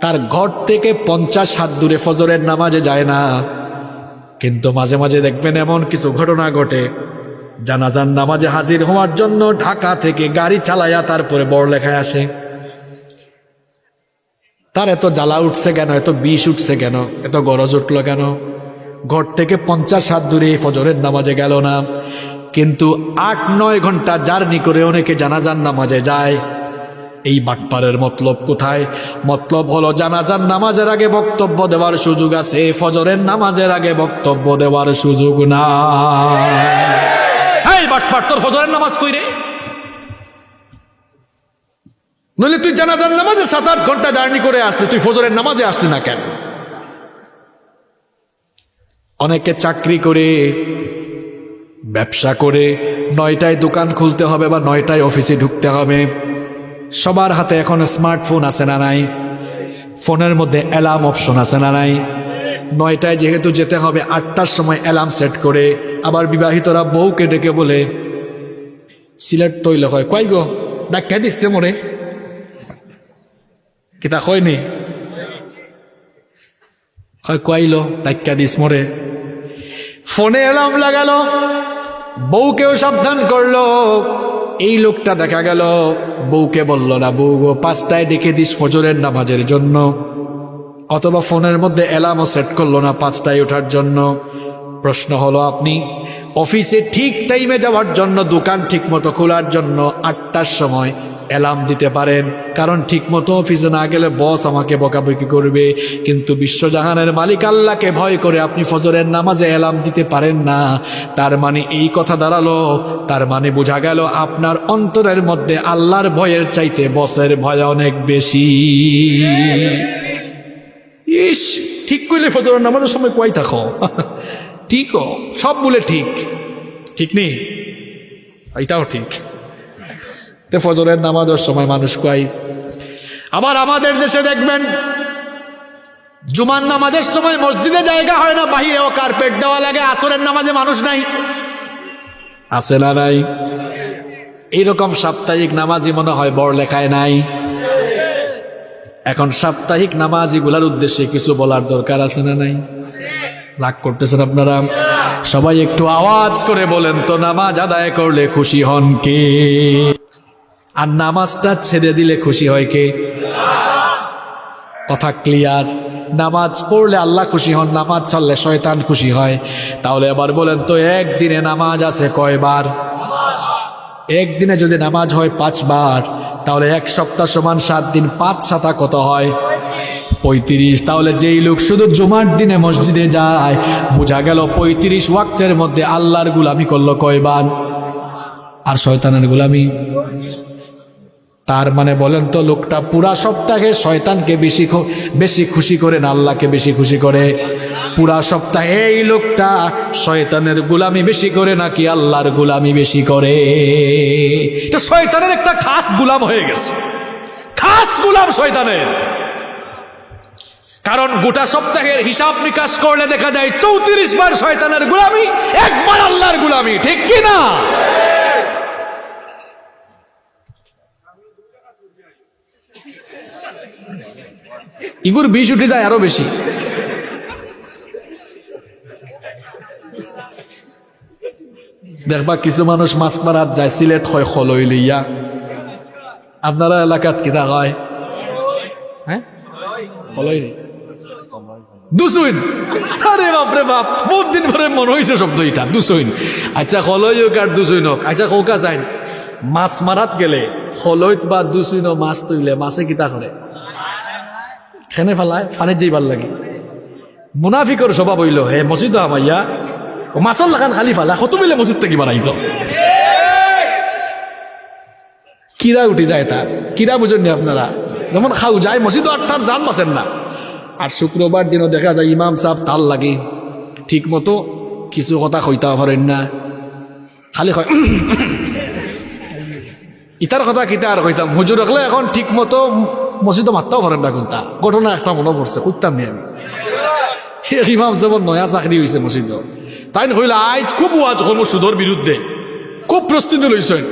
তার ঘর থেকে 50 হাত দূরে ফজরের নামাজে যায় না, কিন্তু মাঝে মাঝে দেখবেন এমন কিছু ঘটনা ঘটে, জানাজার নামাজে হাজির হওয়ার জন্য ঢাকা থেকে গাড়ি চালায়া তারপরে বড়লেখায় আসে। তার এত জ্বালা উঠছে কেন, এত বিষ উঠছে কেন, এত গরজ উঠল কেন? ঘর থেকে 50 হাত দূরে ফজরের নামাজে গেল না, কিন্তু 8-9 ঘন্টা জার্নি করে অনেকে জানাজার নামাজে যায়। এই বাটপারের মতলব কোথায়? মতলব হলো জানাজার নামাজের আগে বক্তব্য দেওয়ার সুযোগ আছে, ফজরের নামাজের আগে বক্তব্য দেওয়ার সুযোগ না। এই বাটপার, তোর ফজরের নামাজ কই রে? নইলে তুই জানাজার নামাজে 7-8 ঘন্টা জার্নি করে আসলি, তুই ফজরের নামাজে আসলি না কেন? অনেকে চাকরি করে, ব্যবসা করে, 9টায় দোকান খুলতে হবে বা 9টায় অফিসে ঢুকতে হবে। সবার হাতে এখন স্মার্টফোন আছে না নাই? ফোনের মধ্যে অ্যালার্ম অপশন আছে না নাই? 9টায় যেহেতু যেতে হবে, 8টার সময় অ্যালার্ম সেট করে। আবার বিবাহিতরা বউকে ডেকে বলে, সিলেট তৈল হয় কয় গো, ডাক্কা দিচ্ছে মোরে, কিতা কয়নি, কইল ডাক্কা দিস মোরে। ফোনে অ্যালার্ম লাগালো, বউকেও সাবধান করলো। এই লোকটা দেখা গেল বউকে বলল না, বউ গো 5টায় ডেকে দিস ফজরের নামাজের জন্য, অথবা ফোনের মধ্যে অ্যালার্মও সেট করলো না 5টায় ওঠার জন্য। প্রশ্ন হলো, আপনি অফিসে ঠিক টাইমে যাওয়ার জন্য, দোকান ঠিক মতো খোলার জন্য 8টার সময় অ্যালার্ম দিতে পারেন, কারণ ঠিক মতো অফিসে না গেলে বস আমাকে বকাবকি করবে। কিন্তু বিশ্বজাহানের মালিক আল্লাহকে ভয় করে আপনি ফজরের নামাজে অ্যালার্ম দিতে পারেন না। তার মানে এই কথা দাঁড়ালো, তার মানে বোঝা গেল আপনার অন্তরের মধ্যে আল্লাহর ভয়ের চাইতে বসের ভয় অনেক বেশি। ইস, ঠিক কইলে ফজরের নামাজের সময় কই থাকো? ঠিক, সব বলে ঠিক, ঠিক নেই, এটাও ঠিক। ফজরের নামাজের সময় মানুষ কয়। আবার আমাদের দেশে দেখবেন জুমার নামাজের সময় মসজিদে জায়গা হয় না, বাহিরেও কার্পেট দেওয়া লাগে। আসরের নামাজে মানুষ নাই, আছে না নাই? এইরকম সাপ্তাহিক নামাজি মনে হয় বড় লেখায় নাই। এখন সাপ্তাহিক নামাজিগুলার উদ্দেশ্যে কিছু বলার দরকার আছে না নাই? রাগ করতেছেন আপনারা? সবাই একটু আওয়াজ করে বলেন তো, নামাজ আদায় করলে খুশি হন কে? আর নামাজটা ছেড়ে দিলে খুশি হয় কে? কথা ক্লিয়ার? নামাজ পড়লে আল্লাহ খুশি হন, নামাজ ছাড়লে শয়তান খুশি হয়। তাহলে আবার বলেন তো, একদিনে নামাজ আছে কয়বার? একদিনে যদি নামাজ হয় 5 বার, তাহলে 1 সপ্তাহ সমান 7 দিন, 5 7 কত হয়? 35। তাহলে যেই লোক শুধু জুমার দিনে মসজিদে যায়, বোঝা গেল 35 ওয়াক্তের মধ্যে আল্লাহর গুলামি করলো কয়বার? আর শয়তানের গুলামি। তার মানে বলেন তো, লোকটা পুরা সপ্তাহে শয়তানকে বেশি খুশি করে না আল্লাহকে বেশি খুশি করে? পুরা সপ্তাহে এই লোকটা শয়তানের গুলামি বেশি করে নাকি আল্লাহর গুলামি বেশি করে? এটা শয়তানের একটা খাস গুলাম হয়ে গেছে, খাস গুলাম শয়তানের। কারণ গোটা সপ্তাহের হিসাব নিকাশ করলে দেখা যায় 34 বার শয়তানের গুলামি, 1 বার আল্লাহর গুলামি, ঠিক কি না? ইগুর 20 উঠে যায় আরো বেশি। দেখবা কিছু মানুষ মাছ মারাত যায়, সিলেট হয় খলই লইয়া। আপনারা এলাকাত কিতা হয়? হ্যাঁ, খলই দুসুইন। আরে বাপরে বাপ, বহুত দিন পরে মনে হয়েছে শব্দ এটা, দুসুইন। আচ্ছা, খলই হোক আর দুসুইন হোক, আচ্ছা কৌকা চাই মাছ মারাত গেলে খলইত বা দুসুইন মাছ তুইলে মাছে কিতা করে? খেনে ফেলায়, ফানিত যাইবার লাগে। মুনাফিকর স্বভাব হইল, হে মসজিদ আমাইয়া ও মাছর লাগান খালি ফালা, কত মিলে মসজিদ থেকে বাড়াইত। কিরা উঠি যায় তার, কিরা বুঝেননি আপনারা? যেমন খাও যায় মসজিদ, আর তার জান বাসেন না। আর শুক্রবার দিনও দেখা যায় ইমাম সাহেব তাল লাগে, ঠিক মতো কিছু কথা কইতে পারেন না, খালি কয় ইতার কথা কিতা আর কইতাম। হুজুর রাখলে এখন ঠিক মতো মসজিদে মারতেও পারেন না। কোনটা ঘটনা একটা মনে পড়ছে, কইতাম নি আমি। ইমাম সাহেব নয়া চাকরি হয়েছে মসজিদ, তাই হইলে আজ খুব ওয়াজ করবো সুদর বিরুদ্ধে, খুব প্রস্তুতি লইছেন।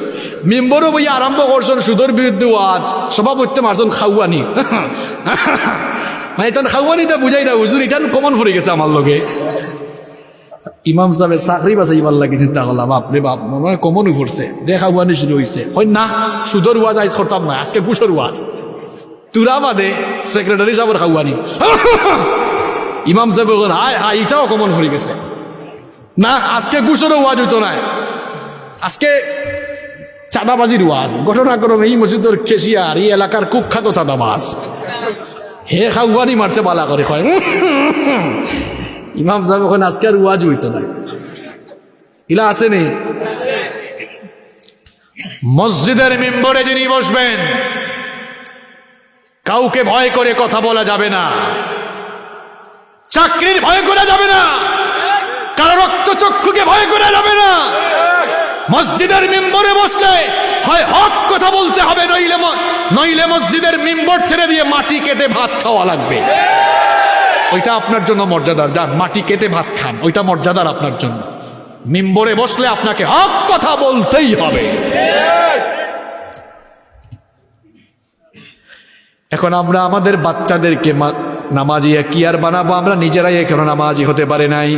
মেম্বরও বইয়া আরম্ভ করছেন সুদর বিরুদ্ধে ওয়াজ, সভাপতি মারছেন খাওয়ানি। মানে তখন খাওয়ানিটা বুঝাই না, হুজুর ইটান কমন পড়ে গেছে আমার লগে। ইমাম সাহেবের চাকরি বাঁচাইবার লাগে চিন্তা করলাম, বাপরে বাপ, মনে হয় কমনই পড়ছে যে খাওয়ানি শুরু হয়েছে। হয় না, সুদর ওয়াজ আইজ করতাম না, আজকে ঘুষের ওয়াজ। তুরা বাদে সেক্রেটারি সাহেবের খাওয়ানি। ইমাম সাহেব হায় হায়, এটাও কমন পড়ে গেছে। না, আজকে ঘুষেরও ওয়াজ হইতো না, আজকে চাঁদাবাজির ওয়াজ। ঘটনাক্রমে এই মসজিদের কেশিয়ার এই এলাকার কুখ্যাত চাঁদাবাজ, হে খাওয়ানি মারছে বালা করে কয় ইমাম সাহেব ওখানে আজকে আর ওয়াজ হইতো না। ইলা আছে নি? মসজিদের মেম্বরে যিনি বসবেন কাউকে ভয় করে কথা বলা যাবে না, চাকরির ভয় করা যাবে না, কারো রক্তচক্ষুকে ভয় করা যাবে না। মসজিদের মেম্বরে বসলে হয় হক কথা বলতে হবে, নইলে মসজিদের মেম্বর ছেড়ে দিয়ে মাটি কেটে ভাত খাওয়া লাগবে। ওইটা আপনার জন্য মর্যাদার, যান মাটি কেটে ভাত খান, ওইটা মর্যাদার আপনার জন্য। মেম্বরে বসলে আপনাকে হক কথা বলতেই হবে। এখন আমরা আমাদের বাচ্চাদেরকে নামাজি কি আর বানাবো? আমরা নিজেরাই এখনো নামাজি হতে পারে নাই।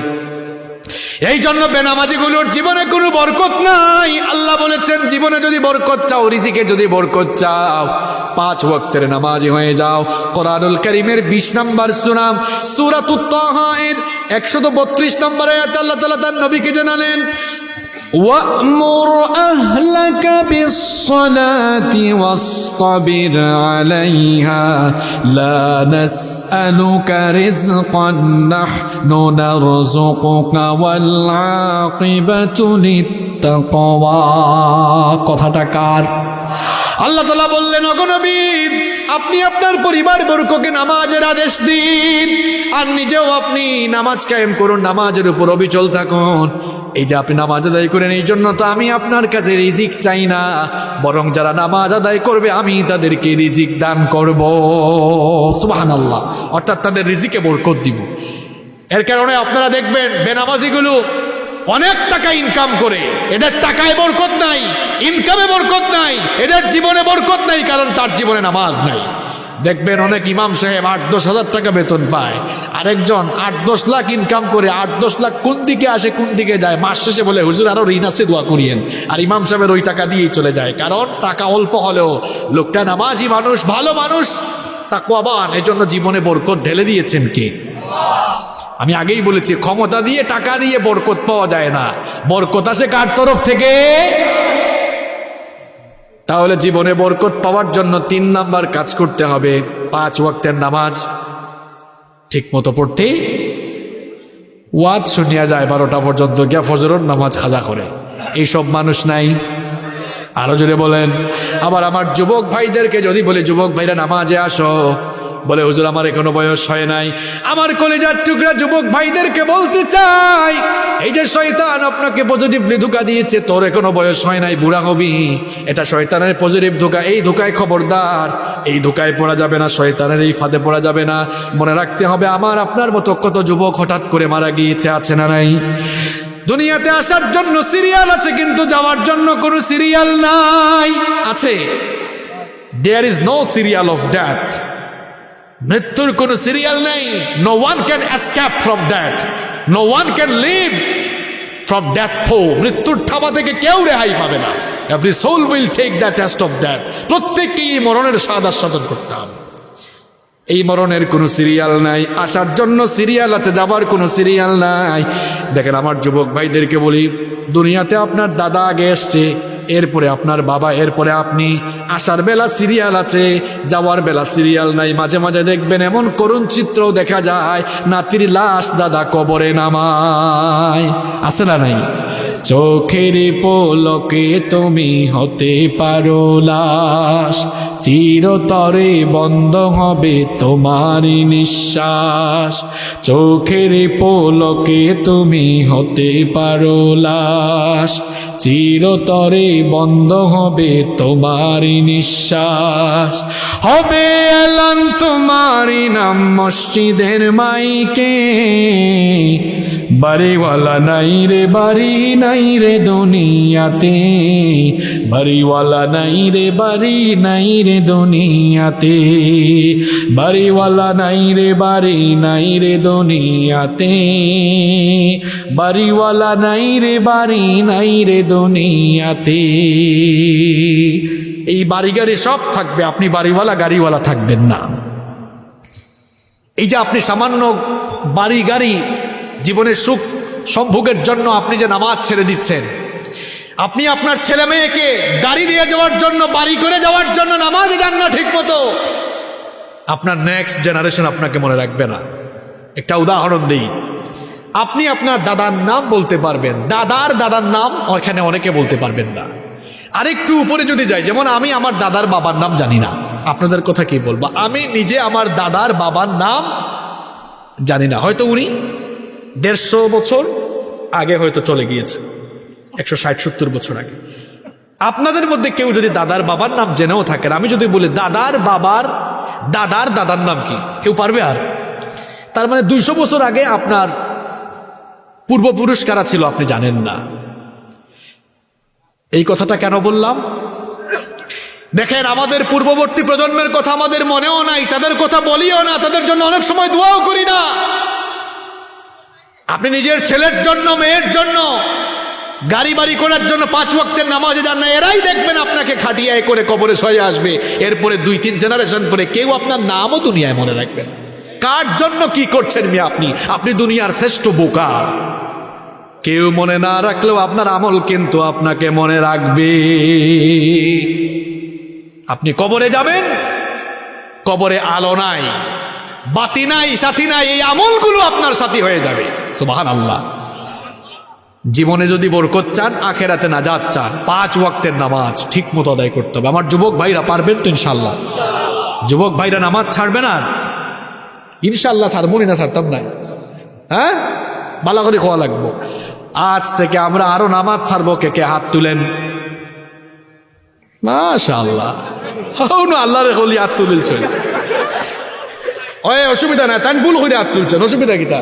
এই জন্য বেনামাজিগুলোর জীবনে কোনো বরকত নাই। আল্লাহ বলেছেন জীবনে যদি বরকত চাও, রিজিকে যদি বরকত চাও, 5 ওয়াক্তের নামাজি হয়ে যাও। কোরআনুল কারীমের 20 নম্বর সূরা সূরাতুত তাহা এর 132 নম্বর আয়াতে আল্লাহ তাআলা তার নবীকে জানালেন, وَأْمُرْ أَهْلَكَ بِالصَّلَاةِ وَاصْطَبِرْ عَلَيْهَا لَا نَسْأَلُكَ رِزْقًا نَحْنُ نَرْزُقُكَ وَالْعَاقِبَةُ لِلتَّقْوَى। কথাটা কার? আল্লাহ তাআলা বললেন, ওগো নবী আপনি আপনার পরিবার বর্গকে নামাজের আদেশ দিন, আর নিজেও আপনি নামাজ কায়েম করুন, নামাজের উপর অবিচল থাকুন। এই যে আপনি নামাজ আদায় করেন, এই জন্য তো আমি আপনার কাছে রিজিক চাই না, বরং যারা নামাজ আদায় করবে আমি তাদেরকে রিজিক দান করব। সুবহানাল্লাহ। অর্থাৎ তাদের রিজিকে বরকত দিব। এর কারণে আপনারা দেখবেন বেনামাজিগুলো অনেক টাকা ইনকাম করে, এদের টাকায় বরকত নাই, ইনকামে বরকত নাই, এদের জীবনে বরকত নাই, কারণ তার জীবনে নামাজ নাই। দেখবেন অনেক ইমাম সাহেব 8-10 হাজার টাকা বেতন পায়, আরেকজন 8-10 লাখ ইনকাম করে 8-10 লাখ কোন দিকে আসে কোন দিকে যায়, মাস শেষে বলে হুজুর আরো ঋণ আছে দোয়া করিয়েন, আর ইমাম সাহেবের ওই টাকা দিয়েই চলে যায়। কারণ টাকা অল্প হলেও লোকটা নামাজি মানুষ, ভালো মানুষ, তাকওয়াবান, এজন্য জীবনে বরকত ঢেলে দিয়েছেন কে? আমি আগেই বলেছি ক্ষমতা দিয়ে টাকা দিয়ে বরকত পাওয়া যায় না, বরকত আসে কার তরফ থেকে? তাহলে জীবনে বরকত পাওয়ার জন্য 3 নাম্বার কাজ করতে হবে। 5 ওয়াক্তের নামাজ ঠিক মতো পড়তে, ওয়াজ শুনিয়া যায় 12টা পর্যন্ত, গিয়া ফজরের নামাজ খাজা করে, এইসব মানুষ নাই। আরো জোরে বলেন। আবার আমার যুবক ভাইদেরকে যদি বলে যুবক ভাইরা নামাজে আসো, বলে হুজুর আমার এখনো বয়স হয় নাই। আমার কলিজার টুকরা যুবক ভাইদেরকে বলতে চাই, এই যে শয়তান আপনাকে পজিটিভলি ধোঁকা দিয়েছে, তোর এখনো বয়স হয় নাই, বুড়া হবি, এটা শয়তানের পজিটিভ ধোঁকা। এই ধোঁকায় খবরদার, এই ধোঁকায় পড়া যাবে না, শয়তানের এই ফাঁদে পড়া যাবে না। মনে রাখতে হবে আমার আপনার মতো কত যুবক হঠাৎ করে মারা গিয়েছে, আছে না নাই? দুনিয়াতে আসার জন্য সিরিয়াল আছে, কিন্তু যাওয়ার জন্য কোনো সিরিয়াল নাই। আছে, there is no serial of death. মৃত্যুর কোনো সিরিয়াল নেই। No one can escape from death, no one can live from death ফো। মৃত্যুর থাবা থেকে কেউ রেহাই পাবে না। Every soul will take the test of death. প্রত্যেককেই এই মরণের স্বাদ আস্বাদন করতে হবে। এই মরণের কোনো সিরিয়াল নাই, আসার জন্য সিরিয়াল আছে, যাবার কোনো সিরিয়াল নাই। দেখেন আমার যুবক ভাইদেরকে বলি, দুনিয়াতে আপনার দাদা আগে এসছে, এরপরে আপনার বাবা, এরপরে আপনি। আসার বেলা সিরিয়াল আছে, যাওয়ার বেলা সিরিয়াল নাই। মাঝে মাঝে দেখবেন এমন করুণ চিত্রও দেখা যায়, নাতির লাশ দাদা কবরে নামায়, আছে না নাই? চোখের পলকে তুমি হতে পারো লাশ, চিরতরে বন্ধ হবে তোমার নিঃশ্বাস। চোখের পলকে তুমি হতে পারো লাশ, চিরতরে বন্ধ হবে তোমার নিঃশ্বাস। হবে এলান তোমারই নাম মসজিদের মাইকে, বাড়িওয়ালা নাই রে বাড়ি নাই রে দুনিয়াতে, বাড়িওয়ালা নাই রে বাড়ি নাই রে দুনিয়াতে, বাড়িওয়ালা নাই রে বাড়ি নাই রে দুনিয়াতে, বাড়িওয়ালা নাই রে বাড়ি নাই রে দুনিয়াতে। এই বাড়ি গাড়ি সব থাকবে, আপনি বাড়িওয়ালা গাড়িওয়ালা থাকবেন না। এই যে আপনি সামান্য বাড়ি গাড়ি জীবনের সুখ সম্ভোগের জন্য আপনি যে নামাজ ছেড়ে দিচ্ছেন, আপনি আপনার ছেলে মেয়েকে গাড়ি দিয়ে যাওয়ার জন্য, বাড়ি করে যাওয়ার জন্য নামাজে যান না ঠিক মতো, আপনার নেক্সট জেনারেশন আপনাকে মনে রাখবে না। একটা উদাহরণ দিই, আপনি আপনার দাদার নাম বলতে পারবেন, দাদার নাম ওখানে অনেকে বলতে পারবেন না। আরেকটু উপরে যদি যাই, যেমন আমি আমার দাদার বাবার নাম জানি না, আপনাদের কথা কি বলবো, আমি নিজে আমার দাদার বাবার নাম জানি না। হয়তো উনি 150 বছর আগে হয়তো চলে গিয়েছে, 160-70 বছর আগে। আপনাদের মধ্যে কেউ যদি দাদার বাবার নাম জেনেও থাকেন, আমি যদি বলি দাদার দাদার নাম কি, কেউ পারবে? আর তার মানে 200 বছর আগে আপনার পূর্বপুরুষ কারা ছিল আপনি জানেন না। এই কথাটা কেন বললাম? দেখেন, আমাদের পূর্ববর্তী প্রজন্মের কথা আমাদের মনেও নাই, তাদের কথা বলিও না, তাদের জন্য অনেক সময় দোয়াও করি না। আপনি নিজের ছেলের জন্য, মেয়ের জন্য, গাড়ি বাড়ি করার জন্য 5 ওয়াক্তের নামাজে যান না, এরাই দেখবেন আপনাকে খাটিয়ায় করে কবরে সয়ে আসবে। এরপরে 2-3 জেনারেশন পরে কেউ আপনার নামও দুনিয়ায় মনে রাখবেন। কার জন্য কি করছেন মিয়া আপনি? আপনি দুনিয়ার শ্রেষ্ঠ বোকা। কেউ মনে না রাখলেও আপনার আমল কিন্তু আপনাকে মনে রাখবে। আপনি কবরে যাবেন, কবরে আলো নাই, বাতি নাই, সাথী নাই, এই আমলগুলো আপনার সাথী হয়ে যাবে। সুবহানাল্লাহ। জীবনে যদি বরকত চান, আখেরাতে নাজাত চান, 5 ওয়াক্তের নামাজ ঠিক মতো আদায় করতে হবে। আমার যুবক ভাইরা পারবেন তো ইনশাল্লাহ? যুবক ভাইরা নামাজ ছাড়বেন? আর ইনশাল্লাহ ছাড়বনি না, ছাড়তাম না। হ্যাঁ, ভালো করে খাওয়া লাগবো। আজ থেকে আমরা আরো নামাজ ছাড়বো। কে কে হাত তুলেন? মাশাআল্লাহ, আল্লাহ রে হলি হাত তুলছেন। ওই অসুবিধা নাই, তাই ভুল করে হাত তুলছেন, অসুবিধা কিটা?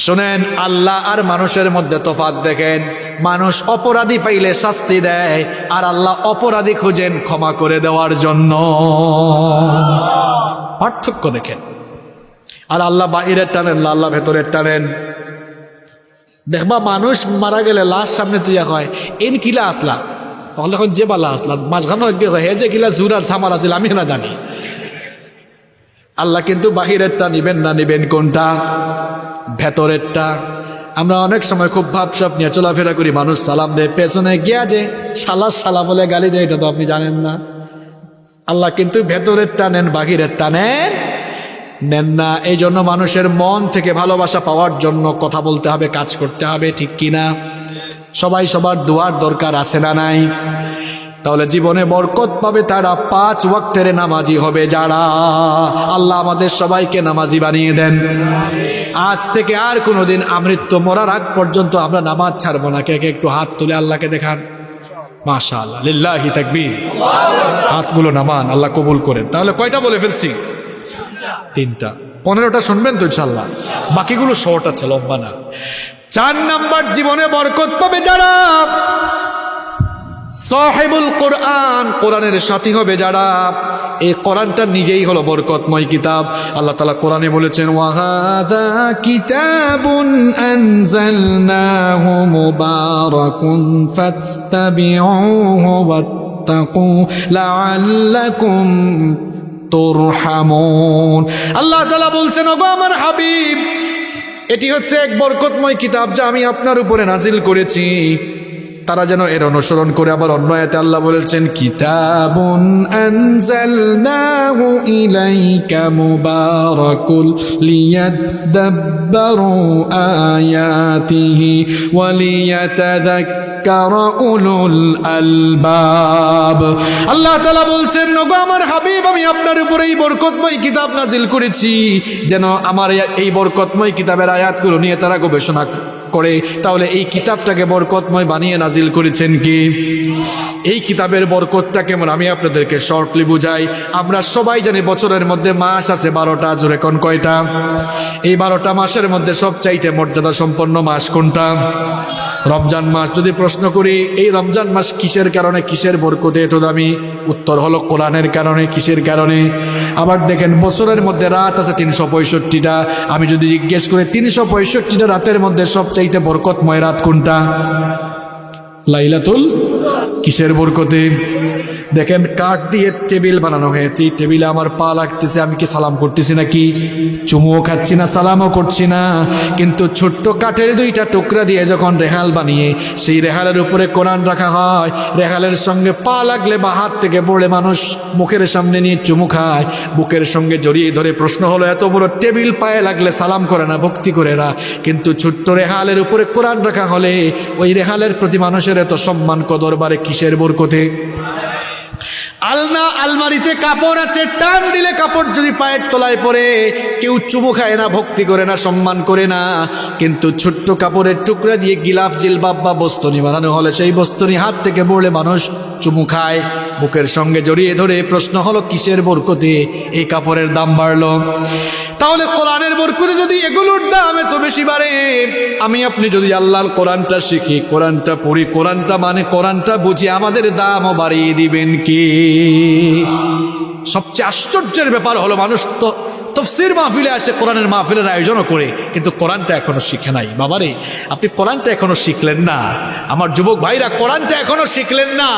শোনেন, আল্লাহ আর মানুষের মধ্যে তফাৎ দেখেন। মানুষ অপরাধী পাইলে শাস্তি দেয়, আর আল্লাহ অপরাধী খুঁজেন ক্ষমা করে দেওয়ার জন্য। পার্থক্য দেখেন। আর আল্লাহ বাহিরের টানেন, আল্লাহ ভেতরের টানেন। দেখবা মানুষ মারা গেলে লাশ সামনে তুইয়া কয়, এন কিলা আসলা, তাহলে এখন যে বালা আসলাম মাঝখানে হে যে কিলা জুর আর সামার আসিল আমি না জানি। আল্লাহ কিন্তু বাহিরেরটা নিবেন না, নিবেন কোনটা? ভেতরেরটা। আমরা অনেক সময় খুব ভাবসাব নিয়ে চলাফেরা করি, মানুষ সালাম দেয়, পেছনে গিয়া যে শালা বলে গালি দেয়, এটা তো আপনি জানেন না। আল্লাহ কিন্তু ভেতরেরটা নেন, বাহিরেরটা নেন না। এই জন্য মানুষের মন থেকে ভালোবাসা পাওয়ার জন্য কথা বলতে হবে, কাজ করতে হবে, ঠিক কিনা? সবাই সবার দোয়ার দরকার আছে না নাই? তাহলে জীবনে বরকত পাবে তারা 5 ওয়াক্তের নামাজি হবে যারা। আল্লাহ আমাদের সবাইকে নামাজি বানিয়ে দেন। আজ থেকে আর কোনোদিন আমৃত্যু মরার আগ পর্যন্ত আমরা নামাজ ছাড়বো না। কে কে একটু হাত তুলে আল্লাহকে দেখান? মাশাআল্লাহ, লিল্লাহি তাকবীর। হাতগুলো নামান, আল্লাহ কবুল করেন। তাহলে কয়টা বলে ফেলছি? 3টা। 15টা শুনবেন তো ইনশাআল্লাহ, বাকিগুলো শর্ট আছে, লম্বা না। 4 নাম্বার, জীবনে বরকত পাবে যারা সাহিবুল কোরআন, কোরআনের সাথী হবে যারা। এই কোরআনটা নিজেই হলো বরকতময় কিতাব। আল্লাহ তাআলা কোরআনে বলেছেন, ওয়াহাদা কিতাবুন আনজালনাহু মুবারাকুন ফাত্তাবিউহু ওয়াত্তাকু লাআল্লাকুম তুরহামুন। আল্লাহ তাআলা বলছেন, ওগো আমার হাবিব, এটি হচ্ছে এক বরকতময় কিতাব যা আমি আপনার উপরে নাজিল করেছি, তারা যেন এর অনুসরণ করে। আবার অন্য আয়াতে আল্লাহ বলেছেন, কিতাবুন আনজালনাহু ইলাইকা মুবারাকুল লিয়াদাব্বারু আয়াতিহি ওয়া লিয়াতাযাক্কারা উলুল আলবাব। আল্লাহ তাআলা বলছেন, ওগো আমার হাবিব, আমি আপনার উপরে এই বরকতময় কিতাব নাজিল করেছি যেন আমার এই বরকতময় কিতাবের আয়াতগুলো নিয়ে তারা গবেষণা করে। তাহলে এই কিতাবটাকে বরকতময় বানিয়ে নাজিল করেছেন কি? এই কিতাবের বরকতটা কেমন আমি আপনাদেরকে শর্টলি বুঝাই। আমরা সবাই জানি বছরের মধ্যে মাস আছে 12টা। জোরে কোন কয়টা? এই 12টা মাসের মধ্যে সবচাইতে মর্যাদা সম্পন্ন মাস কোনটা? রমজান মাস। যদি প্রশ্ন করি এই রমজান মাস কিসের কারণে, কিসের বরকতে এত দামি, উত্তর হলো কোরআনের কারণে। কিসের কারণে? আবার দেখেন, বছরের মধ্যে রাত আছে 365টা। আমি যদি জিজ্ঞেস করি 365টা রাতের মধ্যে সবচাইতে বরকতময় রাত কোনটা? লাইলাতুল কিসের বরকতে? দেখেন কাঠ দিয়ে টেবিল বানানো হয়েছে, এই টেবিলে আমার পা লাগতেছে, আমি কি সালাম করতেছি নাকি? চুমুও খাচ্ছি না, সালামও করছি না। কিন্তু ছোট্ট কাঠের দুইটা টুকরা দিয়ে যখন রেহাল বানিয়ে সেই রেহালের উপরে কোরআন রাখা হয়, রেহালের সঙ্গে পা লাগলে বা হাত থেকে পড়লে মানুষ মুখের সামনে নিয়ে চুমু খায়, বুকের সঙ্গে জড়িয়ে ধরে। প্রশ্ন হলো, এত বড় টেবিল পায়ে লাগলে সালাম করে না, ভক্তি করে না, কিন্তু ছোট্ট রেহালের উপরে কোরআন রাখা হলে ওই রেহালের প্রতি মানুষের এত সম্মান কদর বাড়ে কিসের বরকতে? আলনা আলমারিতে কাপড় আছে, টান দিলে কাপড় যদি পায়ের তলায় পড়ে কেউ চুমু খায় না, ভক্তি করে না, সম্মান করে না। কিন্তু ছোট্ট কাপড়ের টুকরা দিয়ে গিলাফ জিলবাব বা বস্তনি বানানো হলে সেই বস্তনি হাত থেকে পড়লে মানুষ চুমু খায়, বুকের সঙ্গে জড়িয়ে ধরে। প্রশ্ন হলো কিসের বরকতে এই কাপড়ের দাম বাড়লো? তাহলে কোরআনের বরকতে যদি এগুলোর দাম এত বেশি বাড়ে, আমি আপনি যদি আল্লাহর কোরআনটা শিখি, কোরআনটা পড়ি, কোরআনটা মানে কোরআনটা বুঝি, আমাদের দামও বাড়িয়ে দিবেন কি? সবচেয়ে আশ্চর্যের ব্যাপার হলো, মানুষ তো তাফসীর মাহফিলে আসে, কোরআনের মাহফিলের আয়োজনও করে, কিন্তু কোরআনটা এখনো শিখে নাই। বাবারে, আপনি কোরআনটা এখনো শিখলেন না। আমার যুবক ভাইরা, কোরআনটা এখনো শিখলেন না।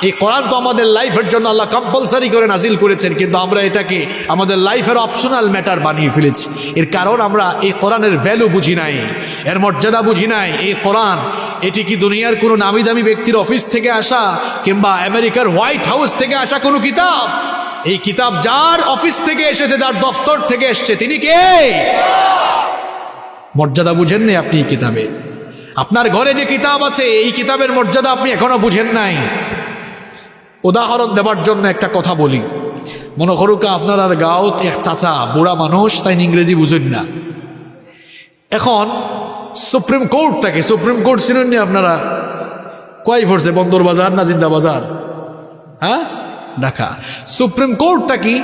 এই কোরআন তো আমাদের লাইফের জন্য আল্লাহ কম্পালসারি করে নাজিল করেছেন, কিন্তু আমরা এটাকে আমাদের লাইফের অপশনাল ম্যাটার বানিয়ে ফেলেছি। এর কারণ আমরা এই কোরআনের ভ্যালু বুঝি নাই, এর মর্যাদা বুঝি নাই। এই কোরআন এটি কি দুনিয়ার কোনো নামি দামি ব্যক্তির অফিস থেকে আসা কিংবা আমেরিকার হোয়াইট হাউস থেকে আসা কোনো কিতাব? এই কিতাব যার অফিস থেকে এসেছে, যার দফতর থেকে এসেছে, তিনি কে? মর্যাদা বুঝেন নাই আপনি এই কিতাবে। আপনার ঘরে যে কিতাব আছে, এই কিতাবের মর্যাদা আপনি এখনো বুঝেন নাই। উদাহরণ দেবার জন্য একটা কথা বলি। মনে করুক আপনার আর গাঁৱত এক চাচা, বুড়া মানুষ, তাই ইংরেজি বুঝেন না। এখন সুপ্রিম কোর্ট থাকে, সুপ্রিম কোর্ট চিনেন নি আপনারা? কয় ফোরছে, বন্দর বাজার না জিন্দা বাজার? হ্যাঁ, ঢাকা। সুপ্রিম কোর্ট থাকি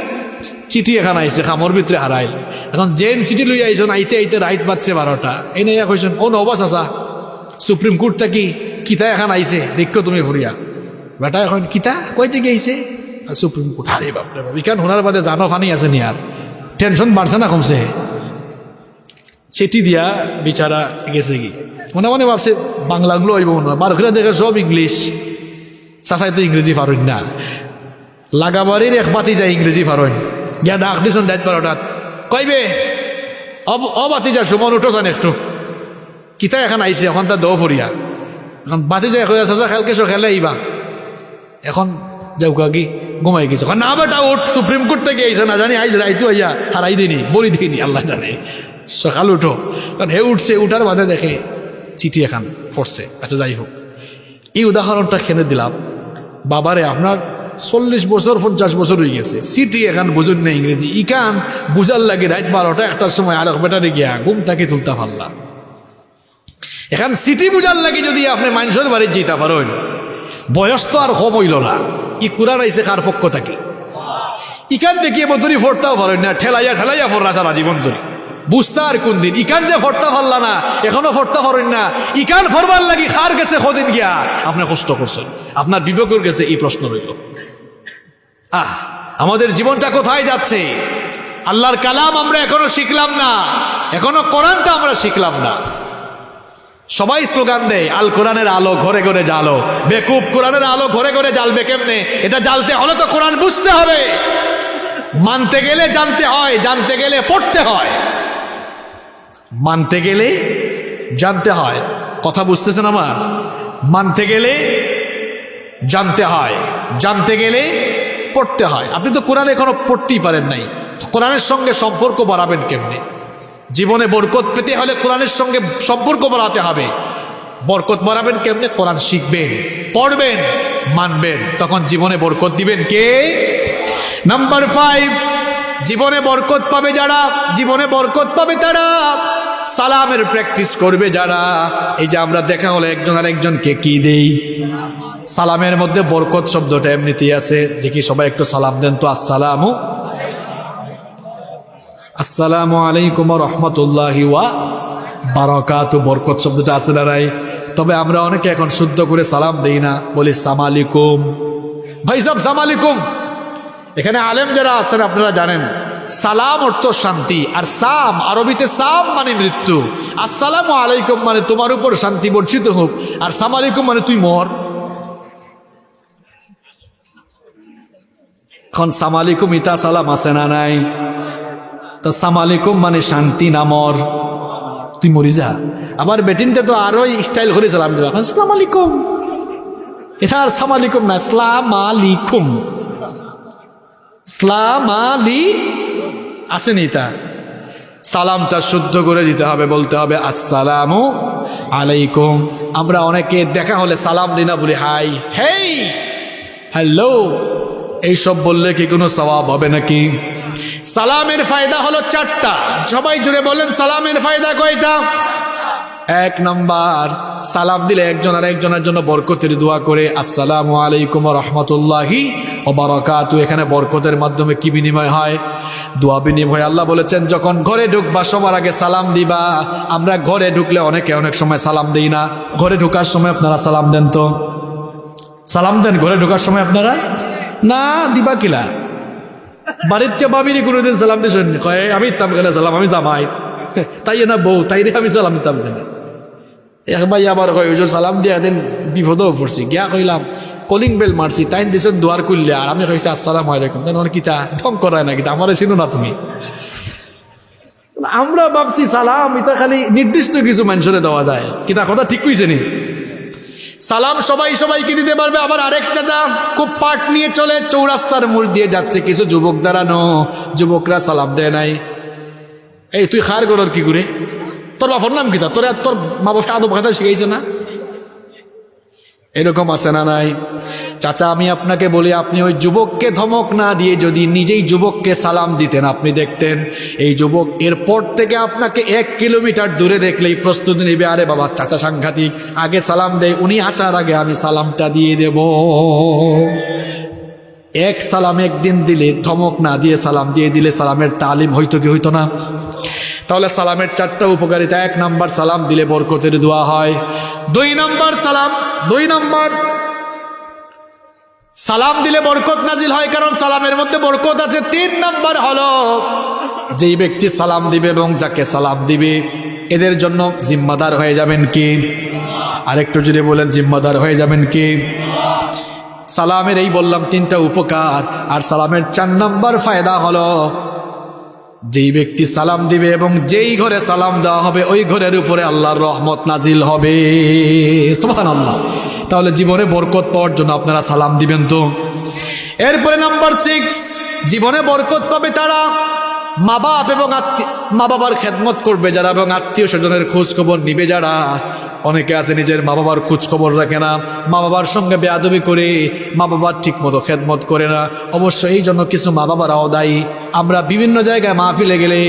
চিঠি এখানে আইছে, খামর ভিতরে হারাইল। এখন জেন চিঠি লই আইসন, আইতে আইতে রাইত বাজছে 12টা। এই নাই কইসন, ও নবাস আসা সুপ্রিম কোর্ট থাকি কিতা এখন আইছে, দেখো তুমি ফুরিয়া বেটা। এখন কিতা কই থেকে আইছে? Supreme court. আরে বাপরে বাপ, ইখান হোনার বাদে জানো ফানি আছে নি? আর টেনশন বাড়ছে না কমছে? চিঠি দিয়া বিচারা গেছে কি মনে মনে ভাবছে বাংলাগুলো হইব মনে হয়, বারোখিরা দেখে সব ইংলিশ, চাচাই তো ইংরেজি পারেন না। লাগাবাড়ির এক বাতি যায় ইংরেজি পারেন, গিয়া ডাক দিছন ডাইত 12টাত, কইবে অবাতি যা সুমন উঠো যান একটু, কিতা এখন আইছে, এখন তার দৌ ফরিয়া। এখন বাতি যায় চাচা খেলকেছো খেলে আইবা, এখন যাও কি ঘুমাই গেছে। না বেটা ওঠ, সুপ্রিম কোর্ট থেকে আইসা না জানি আইস রাইতু আইয়া হারাই দিনি, বলি দিইনি, আল্লাহ জানে। সকাল উঠো, কারণ হে উঠছে, উঠার বাদে দেখে চিঠি এখন পড়ছে। আচ্ছা যাই হোক, এই উদাহরণটা খেলে দিলাম। বাবারে, আপনার 40 বছর 50 বছর হয়ে গেছে, চিঠি এখন বুঝুন না ইংরেজি, ইকান বুঝার লাগে রাত 12টা 1টার সময় আর বেটারে গিয়া ঘুম তাকে তুলতে পারলাম। এখন চিঠি বুঝার লাগে যদি আপনি মানুষের বাড়ির যেতে পারেন, বয়স তো আর কম হইল না। ই কুরআন আইছে কার পক্ষ থাকি, ইকান দেখিয়ে বদরি ফোরতাও পারেন না, ঠেলাইয়া ঠেলাইয়া ফোররা সারা জীবন ধরে। বুঝতে আর কোন দিন ইকান যে ফোরতা পারলা না, এখনো ফোরতা পারেন না, ইকান ফরবার লাগি খার গেছে কদিন গিয়া আপনি কষ্ট করছেন, আপনার বিবেকের গেছে। এই প্রশ্ন রইল, আমাদের জীবনটা কোথায় যাচ্ছে? আল্লাহর কালাম আমরা এখনো শিখলাম না, এখনো কোরআনটা আমরা শিখলাম না। সবাই স্লোগান দেয়, আল কোরআনের আলো ঘরে ঘরে জ্বালো। বেকুব, কোরআনের আলো ঘরে ঘরে জ্বালবে কেমনে? এটা জ্বালতে হলে তো কোরআন বুঝতে হবে। মানতে গেলে জানতে হয়, জানতে গেলে পড়তে হয়। মানতে গেলে জানতে হয়, কথা বুঝতেছেন আমার? মানতে গেলে জানতে হয়, জানতে গেলে পড়তে হয়। আপনি তো কোরআন এখনো পড়তেই পারেন নাই, কোরআনের সঙ্গে সম্পর্ক বাড়াবেন কেমনে? জীবনে বরকত পেতে হলে কোরআনের সঙ্গে সম্পর্ক বাড়াতে হবে। বরকত বাড়াবেন কেমনে? কোরআন শিখবেন, পড়বেন, মানবেন, তখন জীবনে বরকত দিবেন কে? নাম্বার 5, জীবনে বরকত পাবে যারা, জীবনে বরকত পাবে তারা সালামের প্র্যাকটিস করবে যারা। এই যে আমরা দেখা হলে একজন আর একজনকে কি দেই, সালামের মধ্যে বরকত শব্দটা এমনিতেই আছে, যে কি সবাই একটু সালাম দেন তো, আসসালামু আলাইকুম ওয়া রাহমাতুল্লাহি ওয়া বারাকাতুহু। বরকত শব্দটা আছে না নাই? তবে আমরা অনেকে এখন শুদ্ধ করে সালাম দেই না, বলি সালাম আলাইকুম। ভাই সাহেব সালাম আলাইকুম। এখানে আলেম যারা আছেন আপনারা জানেন, সালাম অর্থ শান্তি, আর সাম আরবিতে সাম মানে মৃত্যু। আসসালামু আলাইকুম মানে তোমার উপর শান্তি বর্ষিত হোক, আর সালাম আলাইকুম মানে তুই মর। এখন সামালিকুম ইতা সালাম আছে না নাই? তো সামালিকুম মানে শান্তি নামর, তুই মরি যা। আবার বেটিনতে তো আরো স্টাইল করে সালাম দিবা, আসসালামু আলাইকুম। এটা আর সামালিকুম না, আসসালাম আলাইকুম। সালাম আলি আসেনি তা। সালামটা শুদ্ধ করে দিতে হবে, বলতে হবে আসসালামু আলাইকুম। আমরা অনেকে দেখা হলে সালাম দিই না, বলি হাই, হেই, হ্যালো। এইসব বললে কি কোনো সওয়াব হবে নাকি? সালামের ফায়দা হলো 4টা। সবাই জুড়ে বলেন, সালামের ফায়দা কয়টা? 1 নাম্বার, সালাম দিলে একজন আর একজনের জন্য বরকতের দোয়া করে, আসসালামু আলাইকুম ওয়া রাহমাতুল্লাহি ওয়া বারাকাতুহু। এখানে বরকতের মাধ্যমে কি বিনিময় হয়? দোয়া বিনিময়। আল্লাহ বলেছেন যখন ঘরে ঢুকবা সবার আগে সালাম দিবা। আমরা ঘরে ঢুকলে অনেকে অনেক সময় সালাম দেই না। ঘরে ঢোকার সময় আপনারা সালাম দেন তো? সালাম দেন ঘরে ঢোকার সময় আপনারা? না, দিবা কিলা? বাড়িতে বাবিরি কোনোদিন সালাম দিয়েছেন? কয় আমি ইতাম গেলে সালাম, আমি জামাই, তাই না বউ, তাই রে আমি সালাম দিতাম কেন? এক ভাই আবার কয় হুজুর সালাম দিয়ে একদিন বিপদেও পড়ছি, গিয়া কইলাম কলিং বেল মারছি, তাই দিয়েছেন দুয়ার করলে, আর আমি কইছি আসসালামু আলাইকুম। তাই কিতা ঢং করায় না, কিতা আমারে চিনো না তুমি? আমরা ভাবছি সালাম এটা খালি নির্দিষ্ট কিছু মানুষরে দেওয়া যায়, কিতা কথা ঠিক কইছে নি? সালাম সবাই সবাইকে দিতে পারবে। আবার আরেক চাচা খুব পাট নিয়ে চলে, চৌরাস্তার মোড় দিয়ে যাচ্ছে, কিছু যুবক দাঁড়ানো, যুবকরা সালাম দেয় নাই। এই তুই খার গরর কি করে? তোর বাপর নাম কিতা? তোর মা বাবা আদব কথা শিখাইছে না? এরকম আছে না নাই? চাচা আমি আপনাকে বলি, আপনি ওই যুবককে ধমক না দিয়ে যদি নিজেই যুবককে সালাম দিতেন, আপনি দেখতেন এই যুবক এরপর থেকে আপনাকে 1 কিলোমিটার দূরে দেখলেই প্রস্তুতি নিবে, আরে বাবা চাচা সাংঘাতিক, আগে সালাম দেয়, উনি আসার আগে আমি সালামটা দিয়ে দেব। এক সালাম একদিন দিলে, ধমক না দিয়ে সালাম দিয়ে দিলে সালামের তালিম হইতো কি হইতো না? তাহলে সালামের 4টা উপকারিতা। 1 নাম্বার, সালাম দিলে বরকতের দোয়া হয়। 2 নাম্বার, সালাম দিলে বরকত নাজিল হয়, কারণ সালামের মধ্যে বরকত আছে। 3 নাম্বার হলো যেই ব্যক্তি সালাম দিবে এবং যাকে সালাম দিবে এদের জন্য জিম্মাদার হয়ে যাবেন কি? আরেকটু যদি বলেন, জিম্মাদার হয়ে যাবেন কি? সালামের এই বললাম 3টা উপকার। আর সালামের 4 নাম্বার ফায়দা হলো যেই ব্যক্তি সালাম দিবে এবং যেই ঘরে সালাম দেওয়া হবে ওই ঘরের উপরে আল্লাহর রহমত নাজিল হবে। সুবহানাল্লাহ। তাহলে জীবনে বরকত পাওয়ার জন্য আপনারা সালাম দিবেন তো। এরপরে নাম্বার 6, জীবনে বরকত পাবে তারা মা বাপ এবং মা বাবার খেদমত করবে যারা, এবং আত্মীয় স্বজনের খোঁজ খবর নিবে যারা। অনেকে আছে নিজের মা বাবার খোঁজ খবর রাখে না, মা বাবার সঙ্গে বেয়াদবি করে, মা বাবার ঠিক মতো খেদমত করে না। অবশ্য এই জন্য কিছু মা বাবারাও দায়ী। আমরা বিভিন্ন জায়গায় মাহফিলে গেলে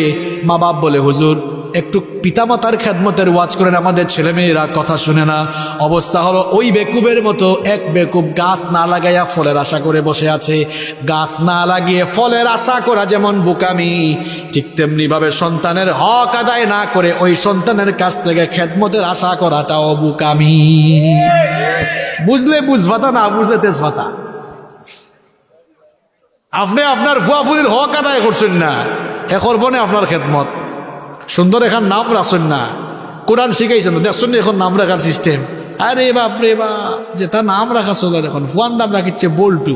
মা বাপ বলে, হুজুর একটু পিতামাতার খেদমতের ওয়াজ করেন, আমাদের ছেলেমেয়েরা কথা শুনে না। অবস্থা হলো ওই বেকুবের মতো, এক বেকুব গাছ না লাগাইয়া ফলের আশা করে বসে আছে। গাছ না লাগিয়ে ফলের আশা করা যেমন বোকামি, ঠিক তেমনি ভাবে সন্তানের হক আদায় না করে ওই সন্তানের কাছ থেকে খেদমতের আশা করাটাও বোকামি। বুঝলে বুঝবাতা, না বুঝলে তেজবাতা। আপনি আপনার ফুয়াফুরির হক আদায় করছেন না, এ করবো না আপনার খেদমত। সুন্দর এখন নাম রাখছেন না, কোরআন শিখাইছেন না, দেখছেন এখন নাম রাখার সিস্টেম। আরে বাপ রে বাপ, যে তার নাম রাখা চলে। এখন ফুয়ার নাম রাখিচ্ছে বল্টু,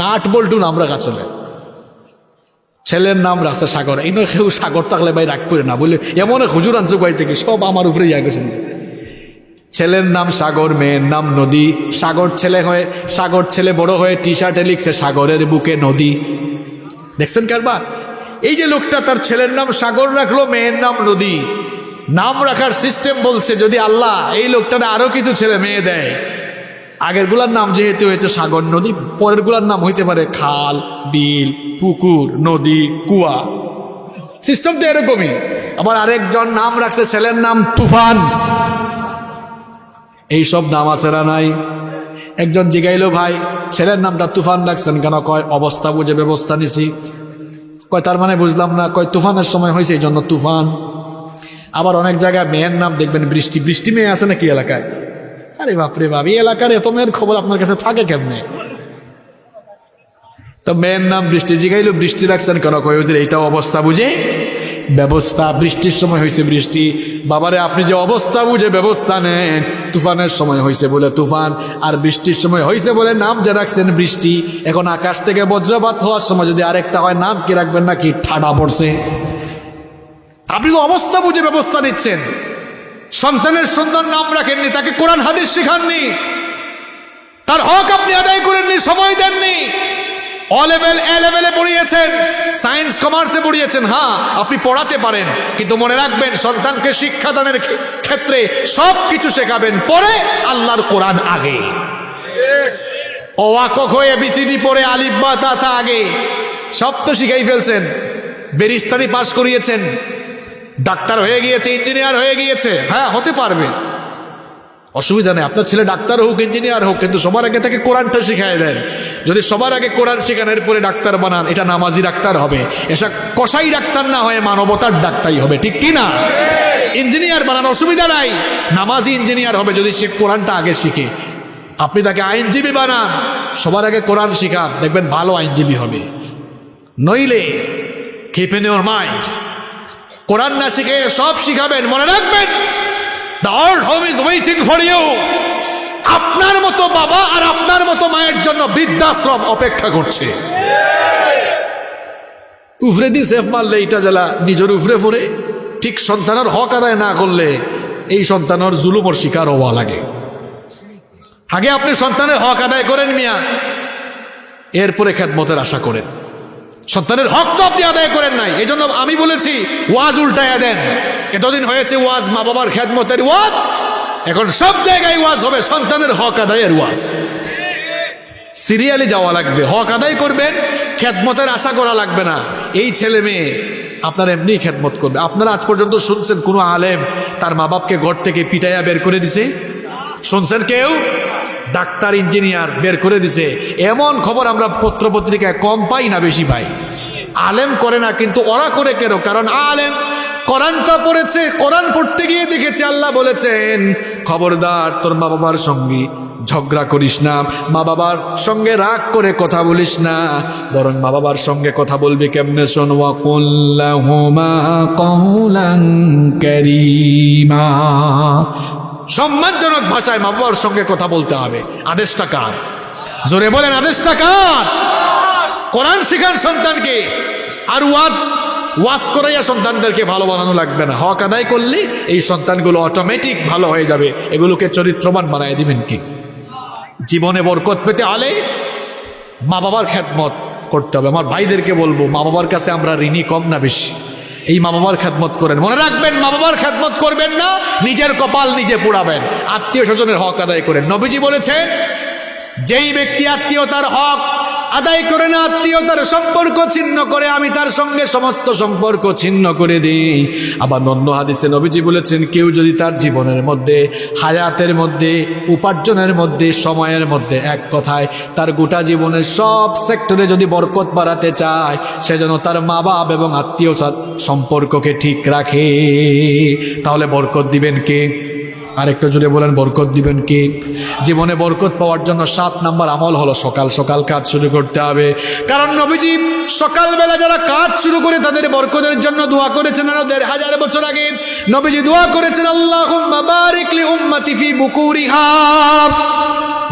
নাট বল্টু নাম রাখা চলে। ছেলের নাম রাখছে সাগর। এই নয় কেউ সাগর থাকলে ভাই রাগ করে না, বলে এমন হুজুর আনছে বাড়ি থেকে, সব আমার উপরে ইয়া গেছেন। ছেলের নাম সাগর, মেয়ের নাম নদী। সাগর ছেলে বড় হয়ে টি শার্টে লিখছে সাগরের বুকে নদী। দেখছেন কারবার? এই যে লোকটা তার ছেলের নাম সাগর রাখলো, মেয়ের নাম নদী। নাম রাখার সিস্টেম বলছে যদি আল্লাহ এই লোকটাতে আরো কিছু ছেলে মেয়ে দেয়, আগের গুলার নাম যেহেতু হয়েছে সাগর নদী, পরের গুলার নাম হইতে পারে খাল, বিল, পুকুর, নদী, কুয়া। সিস্টেম তো এরকমই। আবার আরেকজন নাম রাখছে ছেলের নাম তুফান। এইসব নাম আছে না নাই? একজন জিগাইলো, ভাই ছেলের নামটা তুফান রাখছেন কেন? কয় অবস্থা বুঝে ব্যবস্থা নিছি। কয় তার মানে বুঝলাম না। কয় তুফানের সময় হয়েছে এই জন্য তুফান। আবার অনেক জায়গায় মেয়ের নাম দেখবেন বৃষ্টি। বৃষ্টি মেয়ে আছে নাকি এলাকায়? আরে বাপরে বাপ, এই এলাকার এত মেয়ের খবর আপনার কাছে থাকে কেমনে? তো মেয়ের নাম বৃষ্টি। জিগাইলো বৃষ্টি রাখছেন কেন? কয় ওদের এইটাও অবস্থা বুঝে ব্যবস্থা। বৃষ্টির সময় হয়েছে বৃষ্টি, বাবারে আপনি যে অবস্থা বুঝে ব্যবস্থা নেন। তুফানের সময় হয়েছে বলে তুফান, আর বৃষ্টির সময় হয়েছে বলে নাম যে রাখছেন বৃষ্টি। এখন আকাশ থেকে বজ্রপাত হওয়ার সময় যদি আরেকটা হয়, নাম কি রাখবেন নাকি ঠাডা পড়ছে? আপনি তো অবস্থা বুঝে ব্যবস্থা নিচ্ছেন। সন্তানের সুন্দর নাম রাখেননি, তাকে কোরআন হাদিস শিখাননি, তার হক আপনি আদায় করেননি, সময় দেননি। অ লেভেল এ লেভেলে পড়িয়েছেন, সায়েন্স কমার্সে পড়িয়েছেন, হ্যাঁ আপনি পড়াতে পারেন, কিন্তু মনে রাখবেন সন্তানকে শিক্ষাদানের ক্ষেত্রে সব কিছু শেখাবেন, পরে আল্লাহর কোরআন আগে। অ আ ক খ এবিসিডি পড়ে আলিফ বা তা তা আগে, সব তো শিখাই ফেলছেন। ব্যারিস্টারি পাশ করিয়েছেন, ডাক্তার হয়ে গিয়েছে, ইঞ্জিনিয়ার হয়ে গিয়েছে, হ্যাঁ হতে পারবে, অসুবিধা নেই। আপনার ছেলে ডাক্তার হোক ইঞ্জিনিয়ার হোক, কিন্তু সবার আগে তাকে কোরআনটা শিখাই দেন। যদি সবার আগে কোরআন শেখানোর পরে ডাক্তার বানান, এটা নামাজি ডাক্তার হবে, এসব কসাই ডাক্তার না হয়ে মানবতার ডাক্তারই হবে, ঠিক কি না? ইঞ্জিনিয়ার বানান অসুবিধা নাই, নামাজি ইঞ্জিনিয়ার হবে যদি সে কোরআনটা আগে শিখে। আপনি তাকে আইনজীবী বানান, সবার আগে কোরআন শিখান, দেখবেন ভালো আইনজীবী হবে। নইলে কিপ ইন ইউর মাইন্ড, কোরআন না শিখে সব শিখাবেন, মনে রাখবেন the old home is waiting for you. আপনার মতো বাবা আর আপনার মতো মায়ের জন্য বৃদ্ধাশ্রম অপেক্ষা করছে। উফরে দি সেফ মারলে এটা জেলা নিজের উফরে পড়ে, ঠিক সন্তানের হক আদায় না করলে এই সন্তানের জুলুমর শিকার হওয়া লাগে। আগে আপনি সন্তানের হক আদায় করেন মিয়া, এরপরে খেদমতের আশা করেন। সন্তানের হক তো আপনি আদায় করেন নাই, এই জন্য আমি বলেছি ওয়াজ উল্টায়া দেন। এতদিন হয়েছে ওয়াজ মা বাবার খেদমতের ওয়াজ, এখন সব জায়গায় ওয়াজ হবে সন্তানের হক আদায়ের ওয়াজ। সিরিয়ালি যাওয়া লাগবে, হক আদায় করবেন, খেদমতের আশা করা লাগবে না। এই ছেলে মেয়ে আপনার এমনি খেদমত করবে। আপনারা আজ পর্যন্ত শুনছেন কোনো আলেম তার মা বাপকে ঘর থেকে পিটাইয়া বের করে দিছে? শুনছেন কেউ? ডাক্তার ইঞ্জিনিয়ার বের করে দিছে, এমন খবর আমরা পত্র পত্রিকায় কম পাই না বেশি পাই। আলেম করে না, কিন্তু ওরা করে কেন? কারণ আলেম কোরআনটা পড়েছে, কোরআন পড়তে গিয়ে দেখেছে আল্লাহ বলেছেন খবরদার তোর মা বাবার সঙ্গে ঝগড়া করিস না, মা বাবার সঙ্গে রাগ করে কথা বলিস না, বরং মা বাবার সঙ্গে কথা বলবি কেমনে? শোন, ওয়া কুল লাহুমা কাওলান কারীমা, সম্মানজনক ভাষায় মা বাবার সঙ্গে কথা বলতে হবে। আদেশটা কার? জোরে বলেন, আদেশটা কার? কোরআন শিখান সন্তানকে। আর ওয়াজ করাইয়া সন্তানদেরকে ভালো বানানো লাগবে না, হক আদায় করলে এই সন্তানগুলো অটোমেটিক ভালো হয়ে যাবে। এগুলোকে চরিত্রবান বানায় দিবেন কি? জীবনে বরকত পেতে হলে মা বাবার খেদমত করতে হবে। আমার ভাইদেরকে বলবো, মা বাবার কাছে আমরা ঋণী কম না বেশি? এই মা বাবার খেদমত করেন, মনে রাখবেন মা বাবার খেদমত করবেন না, নিজের কপাল নিজে পোড়াবেন। আত্মীয় স্বজনের হক আদায় করেন। নবীজি বলেছেন, যেই ব্যক্তি আত্মীয়তার হক আদায় করে না, আত্মীয়তার সম্পর্ক ছিন্ন করে, আমি তার সঙ্গে সমস্ত সম্পর্ক ছিন্ন করে দিই। আবার অন্য হাদিসে নবীজি বলেছেন, কেউ যদি তার জীবনের মধ্যে, হায়াতের মধ্যে, উপার্জনের মধ্যে, সময়ের মধ্যে, এক কথায় তার গোটা জীবনের সব সেক্টরে যদি বরকত বাড়াতে চায়, সেজন্য তার মা বাপ এবং আত্মীয়তার সম্পর্ককে ঠিক রাখে। তাহলে বরকত দিবেন কে? আরেকটা জুড়ে বলেন, বরকত দিবেন কে? জীবনে বরকত পাওয়ার জন্য 7 নম্বর আমল হলো সকাল সকাল কাজ শুরু করতে হবে। কারণ নবীজি সকালবেলা যারা কাজ শুরু করে তাদের বরকতের জন্য দোয়া করেছেন। আরো 1500 বছর আগে নবীজি দোয়া করেছেন, আল্লাহুম্মা বারিক লি উম্মতি ফি বুকুরিহা।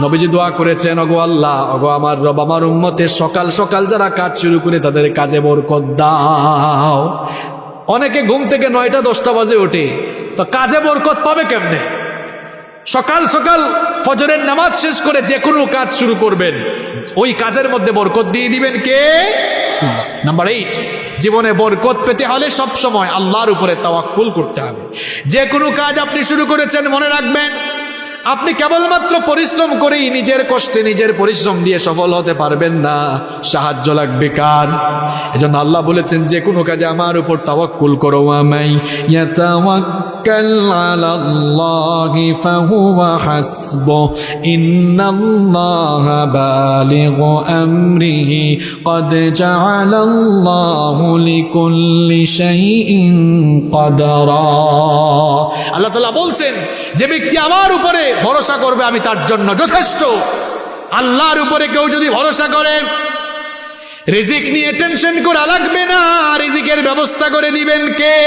নবীজি দোয়া করেছেন, ওগো আল্লাহ, ওগো আমার রব, আমার উম্মতের সকাল সকাল যারা কাজ শুরু করে তাদের কাজে বরকত দাও। অনেকে ঘুম থেকে 9টা-10টা বাজে ওঠে, তো কাজে বরকত পাবে কেমনে? সকাল সকাল ফজরের নামাজ শেষ করে যে কোনো কাজ শুরু করবেন, ওই কাজের মধ্যে বরকত দিয়ে দিবেন কে? নাম্বার 8, জীবনে বরকত পেতে হলে সব সময় আল্লাহর উপরে তাওয়াক্কুল করতে হবে। যে কোনো কাজ আপনি শুরু করেছেন, মনে রাখবেন আপনি কেবলমাত্র পরিশ্রম করেই, নিজের কষ্টে নিজের পরিশ্রম দিয়ে সফল হতে পারবেন না, সাহায্য লাগবে কার? এজন্য আল্লাহ বলেছেন, যে কোনো কাজে আমার উপর তাওয়াক্কুল করো। ওয়ামাই ইয়াতাওয়াক্কাল আলাল্লাহি ফাহুয়া হাসবুহ ইন্নাল্লাহা বালিগু আমরিহি ক্বাদ জাআলাল্লাহু লিকুল্লি শাইইন কদরা। আল্লাহ তাআলা বলছেন, যে ব্যক্তি আমার উপরে ভরসা করবে আমি তার জন্য যথেষ্ট। আল্লাহর উপরে কেউ যদি ভরসা করে, রিজিক নিয়ে টেনশন করা লাগবে না, রিজিকের ব্যবস্থা করে দিবেন কে?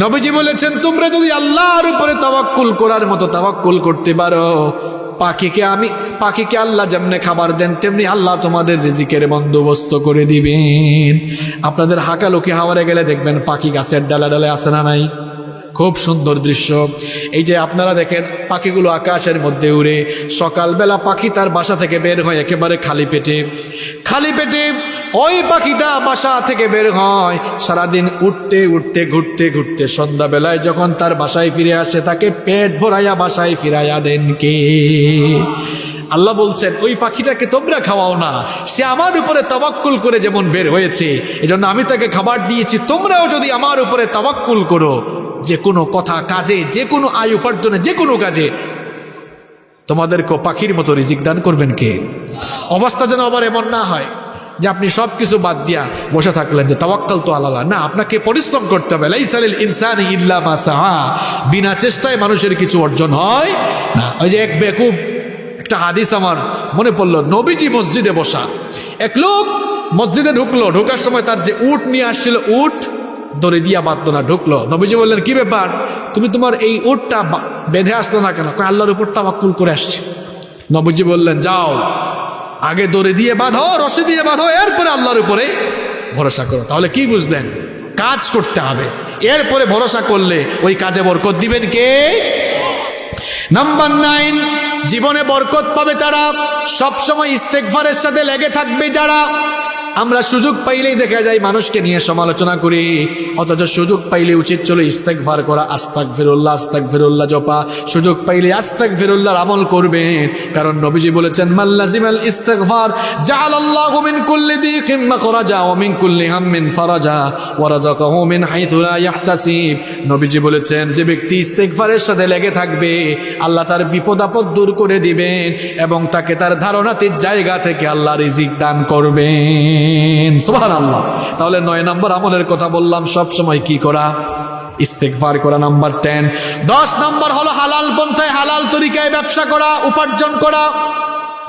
নবীজি বলেছেন, তোমরা যদি আল্লাহর উপরে তাওয়াক্কুল করার মতো তাওয়াক্কুল করতে পারো, পাখিকে আল্লাহ যেমনে খাবার দেন তেমনি আল্লাহ তোমাদের রিজিকের বন্দোবস্ত করে দিবেন। আপনাদের হাকালুকি হাওয়ারে গেলে দেখবেন পাখি গাছের ডালে ডালে আছে না নাই? খুব সুন্দর দৃশ্য। এই যে আপনারা দেখেন পাখিগুলো আকাশের মধ্যে উড়ে, সকালবেলা পাখি তার বাসা থেকে বের হয় একেবারে খালি পেটে ওই পাখিটা বাসা থেকে বের হয়, সারাদিন উঠতে উঠতে ঘুরতে ঘুরতে সন্ধ্যাবেলায় যখন তার বাসায় ফিরে আসে, তাকে পেট ভরাইয়া বাসায় ফিরাইয়া দেন কে? আল্লাহ বলছেন, ওই পাখিটাকে তোমরা খাওয়াও না, সে আমার উপরে তাওয়াক্কুল করে যেমন বের হয়েছে, এজন্য আমি তাকে খাবার দিয়েছি। তোমরাও যদি আমার উপরে তাওয়াক্কুল করো, যে কোনো কথা কাজে, যে কোনো আয় উপার্জনে, যে কোনো কাজে তোমাদেরকে পাখির মতো রিজিক দান করবেন কে? অবস্থা যেন আবার এমন না হয় যে আপনি সবকিছু বাদ দিয়া বসে থাকলেন যে তাওয়াক্কাল তো আল্লাহ। না, আপনাকে পরিশ্রম করতে হবে। লাইসা লিল ইনসানি ইল্লা মা সাআ, বিনা চেষ্টায় মানুষের কিছু অর্জন হয় না। ওই যে এক বেকুব, একটা হাদিস আমার মনে পড়লো, নবীজি মসজিদে বসা, এক লোক মসজিদে ঢুকলো, ঢোকার সময় তার যে উট নিয়ে আসছিল, উট দড়ি দিয়া বাঁধলো না, ঢুকলো। নবীজি বললেন, কি ব্যাপার, তুমি তোমার এই উটটা বেঁধে আসলো না কেন? আল্লাহর উপর তাওয়াক্কুল করে আসছে। নবীজি বললেন, যাও আগে দড়ি দিয়ে বাঁধো, রশি দিয়ে বাঁধো, এরপরে আল্লাহর উপরে ভরসা করো। তাহলে কি বুঝলেন? কাজ করতে হবে, এরপরে ভরসা করলে ওই কাজে বরকত দিবেন কে? নাম্বার 9, জীবনে বরকত পাবে তারা সবসময় ইস্তেগফারের সাথে লেগে থাকবে যারা। আমরা সুযোগ পাইলেই দেখা যায় মানুষকে নিয়ে সমালোচনা করি, অথচ সুযোগ পাইলে উচিত ছিল ইস্তেগফার করা, আস্তাগফিরুল্লাহ আস্তাগফিরুল্লাহ জপা। সুযোগ পাইলে আস্তাগফিরুল্লাহর আমল করবেন, কারণ নবীজি বলেছেন, মাল্লাজিমাল ইস্তেগফার জাআলাল্লাহু মিন কুল্লি দিকিন মাখরাজা ওয়া মিন কুল্লি হাম্মিন ফারাজা ওয়া রাযাকাহু মিন হাইথু লা ইয়াহতাসিব। নবীজি বলেছেন, যে ব্যক্তি ইস্তেগফারের সাথে লেগে থাকবে, আল্লাহ তার বিপদ আপদ দূর করে দিবেন এবং তাকে তার ধারণাতীত জায়গা থেকে আল্লাহ রিজিক দান করবেন। সুবহানাল্লাহ। তাহলে 9 নম্বর আমলের কথা বললাম, সব সময় কি করা? ইস্তেগফার করা। নাম্বার 10। 10 নম্বর হলো হালাল পন্থায়, হালাল তরিকায় ব্যবসা করা, উপার্জন করা।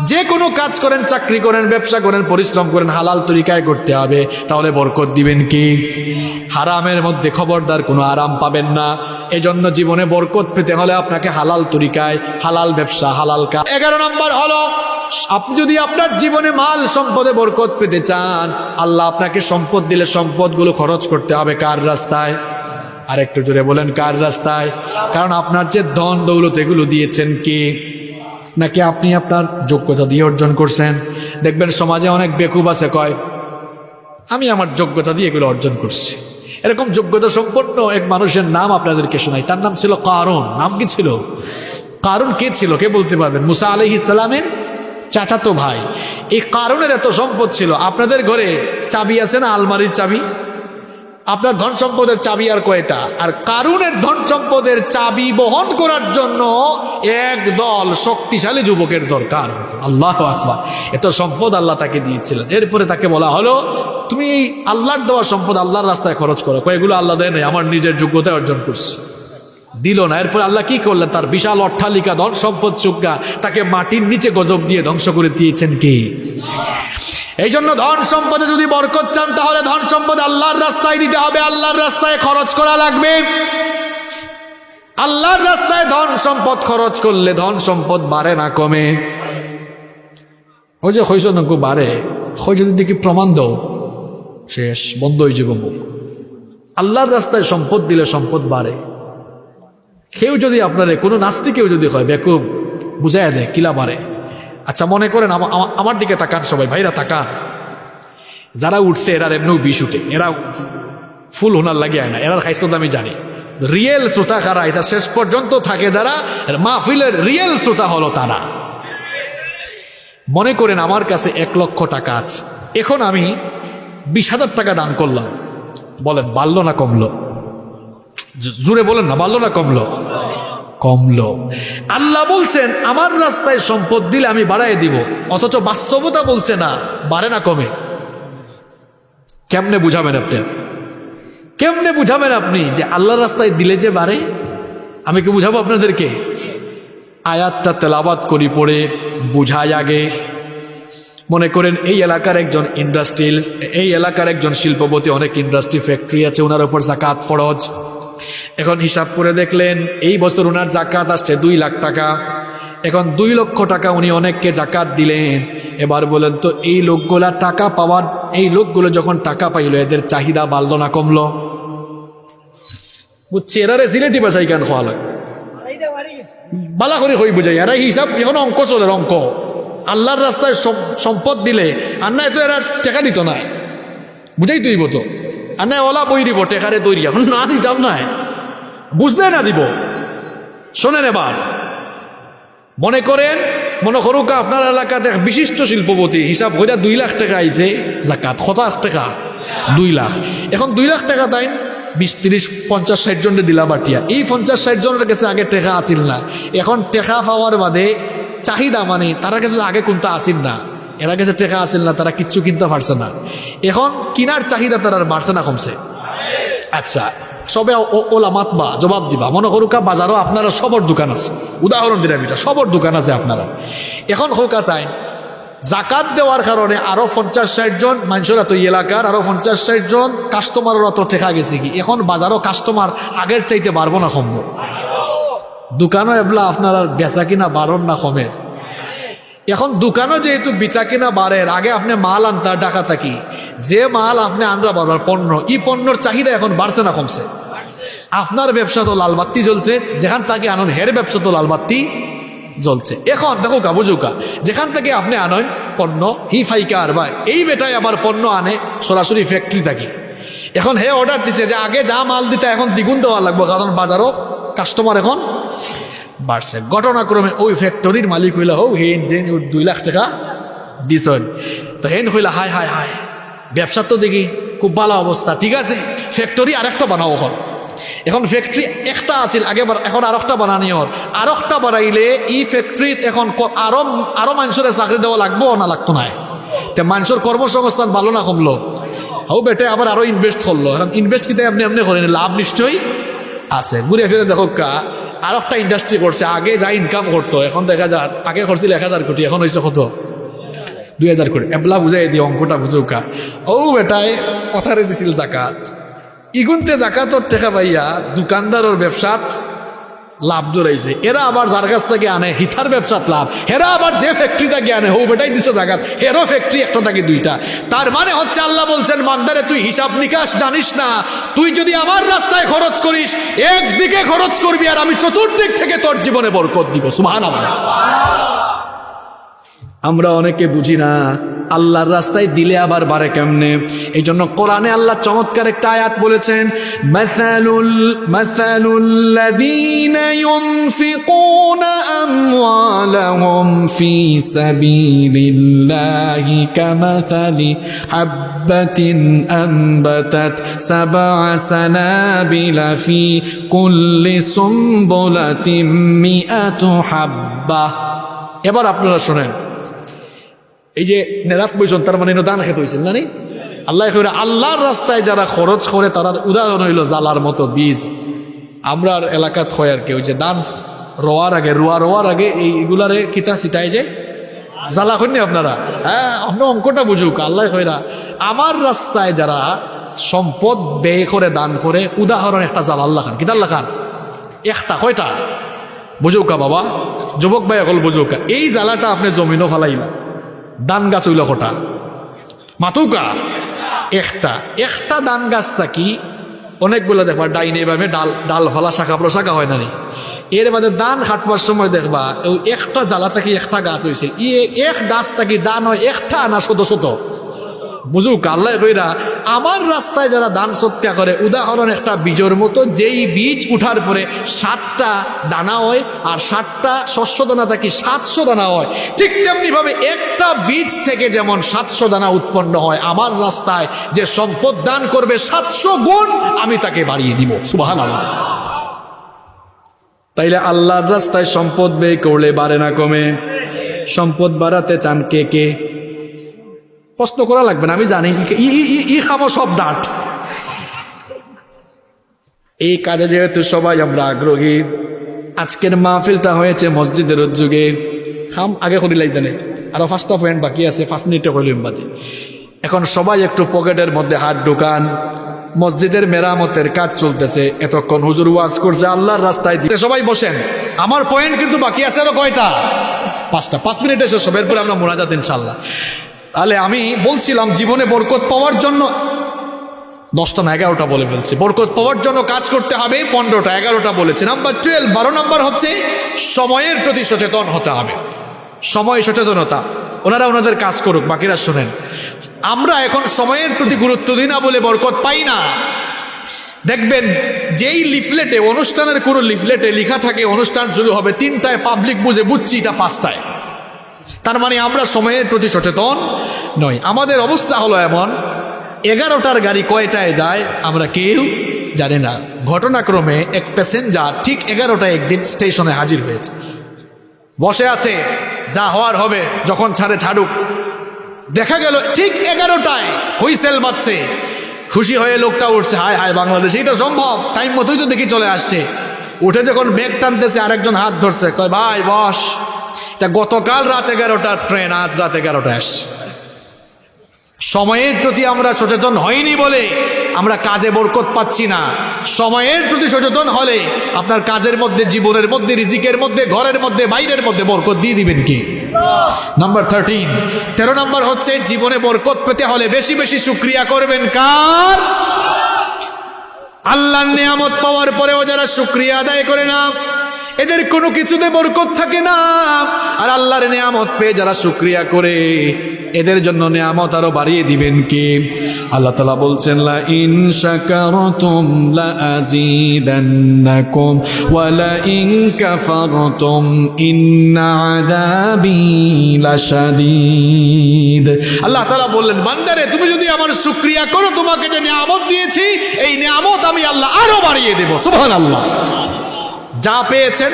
যে কোনো কাজ করেন, চাকরি করেন, ব্যবসা করেন, পরিশ্রম করেন, হালাল তরিকায় করতে হবে, তাহলে বরকত দিবেন কি? হারামের মধ্যে খবরদার কোনো আরাম পাবেন না। এজন্য জীবনে বরকত পেতে হলে আপনাকে হালাল তরিকায়, হালাল ব্যবসা, হালাল কাজ। 11 নম্বর হলো, আপনি যদি আপনার জীবনে মাল সম্পদে বরকত পেতে চান, আল্লাহ আপনাকে সম্পদ দিলে সম্পদগুলো খরচ করতে হবে কার রাস্তায়? আর একটু জোরে বলেন, কার রাস্তায়? কারণ আপনার যে ধন দৌলত এগুলো দিয়েছেন কি? নাকি আপনি আপনার যোগ্যতা দিয়ে অর্জন করছেন? দেখবেন সমাজে অনেক বেকুব আছে, কয় আমি আমার যোগ্যতা দিয়ে এগুলো অর্জন করছি। এরকম যোগ্যতা সম্পন্ন এক মানুষের নাম আপনাদেরকে শোনাই, তার নাম ছিল কারুন। নাম কি ছিল? কারুন কে ছিল? কে বলতে পারবেন? মুসা আলাইহিস সালামের চাচাতো ভাই। এই কারুনের এত সম্পদ ছিল। আপনাদের ঘরে চাবি আছে না, আলমারির চাবি? আপনার ধন সম্পদের চাবি আর কয়টা? আর কারুনের ধন সম্পদের চাবি বহন করার জন্য এক দল শক্তিশালী যুবকের দরকার। আল্লাহু আকবার। এত সম্পদ আল্লাহ তাকে দিয়েছিলেন। এরপরে তাকে বলা হলো, তুমি এই আল্লাহর দেওয়া সম্পদ আল্লাহর রাস্তায় খরচ করো। এগুলো আল্লাহ দেয় নাই, আমার নিজের যোগ্যতায় অর্জন করছি। দিল না। এরপর আল্লাহ কি করলেন? তার বিশাল অট্টালিকা, ধন সম্পদ চুক্কা তাকে মাটির নিচে গজব দিয়ে ধ্বংস করে দিয়েছেন কি? এই জন্য ধন সম্পদে যদি বরকত চান, তাহলে ধন সম্পদ আল্লাহর রাস্তায় দিতে হবে, আল্লাহর রাস্তায় খরচ করা লাগবে। আল্লাহর রাস্তায় ধন সম্পদ খরচ করলে ধন সম্পদ বাড়ে না কমে? ওই যে হইস নাকু বাড়ে, হই যদি দেখি প্রমাণ দাও, শেষ, বন্ধ হয়ে যাবে মুখ। আল্লাহর রাস্তায় সম্পদ দিলে সম্পদ বাড়ে। কেউ যদি আপনারে, কোনো নাস্তিকেও যদি হয় বেকুব, বুঝাই দেয় কিলা বাড়ে। আচ্ছা মনে করেন, আমার দিকে তাকান সবাই, ভাইরা তাকান, যারা উঠছে এরা এমনিও বিষ উঠে, এরা ফুল হোনার লাগে না, এরা খাইছ তো আমি জানি। রিয়েল শ্রোতা কারা? এটা শেষ পর্যন্ত থাকে যারা, মাহফিলের রিয়েল শ্রোতা হলো তারা। মনে করেন আমার কাছে 1 লক্ষ টাকা আছে, এখন আমি 20,000 টাকা দান করলাম, বলেন বাড়লো না কমলো? জুড়ে বলেন না, বাড়লো না কমলো? কমলো। আল্লাহ বলছেন আমার রাস্তায় সম্পদ দিলে আমি বাড়াই দিব, অথচ বাস্তবতা বলছে না, বাড়ে না কমে। কেমনে বুঝাবেন আপনি? কেমনে বুঝাবেন আপনি যে আল্লাহর রাস্তায় দিলে যে বাড়ে? আমি কি বুঝাবো আপনাদেরকে? আয়াতটা তেলাওয়াত করি, পড়ে বুঝাই আগে। মনে করেন এই এলাকার একজন শিল্পপতি, অনেক ইন্ডাস্ট্রি ফ্যাক্টরি আছে, ওনার উপর জাকাত ফরজ। এখন হিসাব করে দেখলেন এই বছর ওনার জাকাত আসছে 2 লাখ টাকা। এখন 2 লক্ষ টাকা উনি অনেককে জাকাত দিলেন। এবার বলেন তো এই লোকগুলো যখন টাকা পাইলো, এদের চাহিদা বাড়লো না কমলো? বুঝছি, এরারে সিলেটি বাসাই কেন খাওয়া লাগে বালা করে হই বুঝাই, এরা হিসাব এখন অঙ্ক চলে, অঙ্ক। আল্লাহর রাস্তায় সম্পদ দিলে আর নাই তো এরা টেকা দিত না, বুঝাই তুইব তো। আর নাই ওলা বই দিব টেকারে তৈরি, এখন না দিতাম নাই, বুঝতে না দিব। শোনেন, এবার মনে করুক আপনার এলাকাতে বিশিষ্ট শিল্পপতি, হিসাব করে 2 লাখ টাকা আইছে জাকাত, কত টাকা? 2 লাখ। এখন 2 লাখ টাকা তাই 20, 30, 50, 60 জনের দিলা বাটিয়া। এই 50, 60 জনের কাছে আগে টেকা আসিল না, এখন টেকা পাওয়ার বাদে চাহিদা, মানে তারা কাছে আগে কোনটা আসিল না, এরা কাছে টেকা আসিল না, তারা কিচ্ছু কিনতে পারছে না। এখন কিনার চাহিদা তারা বাড়ছে না কমছে? আচ্ছা, সবে ওলা মাতবা জবাব দিবা। মনে করুকা বাজারও আপনারা সবর দোকান আছে, উদাহরণ দিলাম, এটা সবর দোকান আছে আপনারা। এখন হোকা চাই জাকাত দেওয়ার কারণে আরো 50-60 জন মানুষেরা, তো এলাকার আরো 50-60 জন কাস্টমারের তো টেকা গেছে কি, এখন বাজারও কাস্টমার আগের চাইতে পারবো না কমবো? দোকানও এবলা আপনার বেচা কিনা বাড়ন না কমের? এখন দোকানও যেহেতু বেচা কিনা বাড়ের, আগে আপনি মাল আনতার টাকা থাকি, যে মাল আপনি আনরা বারবার পণ্য, এই পণ্যর চাহিদা এখন বাড়ছে না কমছে? আপনার ব্যবসা তো লালবাত্তি জ্বলছে, যেখান থেকে আনন হের ব্যবসা তো লালবাত্তি জ্বলছে। এখন দেখো বুঝুকা, যেখান থেকে আপনি আনেন পণ্য, হি ফাইকার বা এই বেটায় আবার পণ্য আনে সরাসরি ফ্যাক্টরি থাকি। এখন হে অর্ডার দিছে যে আগে যা মাল দিতে এখন দ্বিগুণ দেওয়া লাগবে, কারণ বাজারও কাস্টমার এখন বাড়ছে। ঘটনাক্রমে ওই ফ্যাক্টরির মালিক হইলা হেন যে 2 লাখ টাকা দিছেন, তো হেন হইলা হায় হায় হায়, ব্যবসার তো দেখি খুব ভালো অবস্থা, ঠিক আছে ফ্যাক্টরি আরেকটা বানাও। এখন ফ্যাক্টরি একটা আছিল আগে, এখন আরেকটা বানানি হল, আরেকটা বানাইলে এই ফ্যাক্টরিত এখন আরো মানুষের চাকরি দেওয়া লাগবো না লাগতো না? তে মানুষের কর্মসংস্থান ভালো না কমলো? বেটে আবার আরো ইনভেস্ট করলো। এখন ইনভেস্ট কিন্তু এমনি করেন, লাভ নিশ্চয়ই আছে। ঘুরে ফিরে দেখো আর একটা ইন্ডাস্ট্রি করছে, আগে যা ইনকাম করতো এখন দেখা যায়, আগে করছিল 1000 কোটি, এখন হয়েছে কত? 2000 কোটি। এবলা বুঝাই দিই, অঙ্কটা বুঝুকা। বেটায় কথারে দিছিল জাকাত, ইগুনতে জাকাতর টেকা পাইয়া দোকানদারের ব্যবসাত লাভ দৌড়াইছে। এরা আবার যার কাছ থেকে আনে হিতার ব্যবসাত লাভ, এরা আবার যে ফ্যাক্টরি থেকে আনে বেটাই দিছে জাকাত, এরও ফ্যাক্টরি একটা থাকে 2টা। তার মানে হচ্ছে আল্লাহ বলছেন বান্দারে তুই হিসাব নিকাশ জানিস না, তুই যদি আমার রাস্তায় খরচ করিস, একদিকে খরচ করবি আর আমি চতুর্দিক থেকে তোর জীবনে বরকত দিব। সুবহানাল্লাহ। আমরা অনেকে বুঝি না আল্লাহর রাস্তায় দিলে আবার বাড়ে কেমনে। এই জন্য কোরআনে আল্লাহ চমৎকার একটা আয়াত বলেছেন, মাসালুল্লাযীনা ইউনফিকুনা আমওয়ালাহুম ফি সাবিলিল্লাহি কামাসালি হাববাতিন আনবাতাত সাবআ সানাবিলা ফি কুল্লি সুমবুলাতিন মিআতু হাব্বা। এবার আপনারা শোনেন, এই যে নেরাত বইছেন, তার মানে দান খেতে হয়েছিল না? আল্লাহর রাস্তায় যারা খরচ করে তার উদাহরণ হইল জালার মতো বীজ। আমরা এলাকাত হয় আর কি, ওই যে দান রোয়ার আগে এইগুলারে কিতা ছিটাই যে জ্বালা করেননি আপনারা? হ্যাঁ, আপনার অঙ্কটা বুঝুক। আল্লাহ হইরা আমার রাস্তায় যারা সম্পদ ব্যয় করে দান করে, উদাহরণ একটা জাল আল্লাহ খান। কিতা আল্লাহ খান? একটা, কয়টা? বুঝুকা বাবা, যুবক ভাই এখন বুঝুকা। এই জ্বালাটা আপনি জমিনও ফালাইলা, দান গাছ হইল কটা? মাতুকা একটা দান গাছ থাকি অনেকগুলো দেখবা ডাইনে ভাবে ডাল ফলা শাখা প্রশাখা হয় না নি। এর বাদে দান খাটবার সময় দেখবা ওই একটা জ্বালা থাকি একটা গাছ হয়েছে, এক গাছ থাকি দান হয় একটা না শত। বুঝুক আল্লাহ কইরা আমার রাস্তায় যারা দান সৎকা করে, উদাহরণ একটা বীজের মতো, যেই বীজ উঠার পরে 7টা দানা হয় আর 7টা শস্য দানা থাকি 700 দানা হয়। ঠিক তেমনি ভাবে একটা বীজ থেকে যেমন 700 দানা উৎপন্ন হয়, আমার রাস্তায় যে সম্পদ দান করবে 700 গুণ আমি তাকে বাড়িয়ে দিব। সুবহানাল্লাহ। তাইলে আল্লাহর রাস্তায় সম্পদ ব্যয় করলে বাড়ে না কমে? সম্পদ বাড়াতে চান কে? প্রশ্ন করা লাগবে না, আমি জানি ই খাবো সব ডাট। এই কাজে যেহেতু সবাই আমরা আগ্রহী, আজকের মাহফিলটা হয়েছে মসজিদের উদ্যোগে, খাম আগে করি লাইতেনে আরো 5টা পয়েন্ট বাকি আছে, 5 মিনিটে কইলাম বাদে। এখন সবাই একটু পকেটের মধ্যে হাত ঢুকান। মসজিদের মেরামতের কাজ চলতেছে, এতক্ষণ হুজুর ওয়াজ করছে, আল্লাহর রাস্তায় দিতে সবাই বসেন। আমার পয়েন্ট কিন্তু বাকি আছে আরো কয়টা? 5টা। 5 মিনিটে শেষ হবে, এরপরে আমরা মোনাজাত ইনশাআল্লাহ। তাহলে আমি বলছিলাম জীবনে বরকত পাওয়ার জন্য 10টা না 11টা বলে ফেলছি। বরকত পাওয়ার জন্য কাজ করতে হবে 15টা, 11টা বলেছি। নাম্বার 12, 12 নাম্বার হচ্ছে সময়ের প্রতি সচেতন হতে হবে। সময় সচেতনতা, ওনারা ওনাদের কাজ করুক, বাকিরা শোনেন। আমরা এখন সময়ের প্রতি গুরুত্ব দিই না বলে বরকত পাই না। দেখবেন যেই লিফলেটে, অনুষ্ঠানের কোনো লিফলেটে লেখা থাকে অনুষ্ঠান শুরু হবে 3টায়, পাবলিক বুঝছি এটা 5টায়। তার মানে আমরা সময়ের প্রতি সচেতন নই। আমাদের অবস্থা হলো এমন, 11টার গাড়ি কয়টায় যায় আমরা কেউ জানি না। ঘটনাক্রমে এক প্যাসেঞ্জার ঠিক 11টায় একদিন স্টেশনে হাজির হয়েছে, বসে আছে, যা হওয়ার হবে, যখন ছাড়ুক। দেখা গেল ঠিক 11টায় হুইসেল বাজছে, খুশি হয়ে লোকটা উঠছে, হায় হায় বাংলাদেশে এটা সম্ভব, টাইম মতোই তো দেখি চলে আসছে। উঠে যখন ব্যাগ টানতেছে আরেকজন হাত ধরছে, কয় ভাই বস, এটা গতকাল রাত 11টার ট্রেন, আজ রাত 11টায় আসছে। সময়ের প্রতি আমরা সচেতন হইনি বলে আমরা কাজে বরকত পাচ্ছি না। সময়ের প্রতি সচেতন হলে আপনার কাজের মধ্যে, জীবনের মধ্যে, রিজিকের মধ্যে, ঘরের মধ্যে, বাইরের মধ্যে বরকত দিয়ে দিবেন কি? নাম্বার 13 নাম্বার হচ্ছে জীবনে বরকত পেতে হলে বেশি বেশি শুকরিয়া করবেন। কার? আল্লাহর নিয়ামত পাওয়ার পরেও যারা শুকরিয়া আদায় করে না, এদের কোনো কিছুতে বরকত থাকে না। আর আল্লাহর নিয়ামত পেয়ে যারা শুকরিয়া করে, এদের জন্য নিয়ামত আরো বাড়িয়ে দিবেন কে? আল্লাহ তাআলা বলছেন, লা ইন শাকারতুম লা আযীদান্নাকুম ওয়া লা ইন কাফারতুম ইন্না আযাবি লাশাদীদ। আল্লাহ তাআলা বললেন, বান্দারে তুমি যদি আমার শুকরিয়া করো, তোমাকে যে নিয়ামত দিয়েছি, এই নিয়ামত আমি আল্লাহ আরো বাড়িয়ে দেব। সুবহানাল্লাহ। যা পেয়েছেন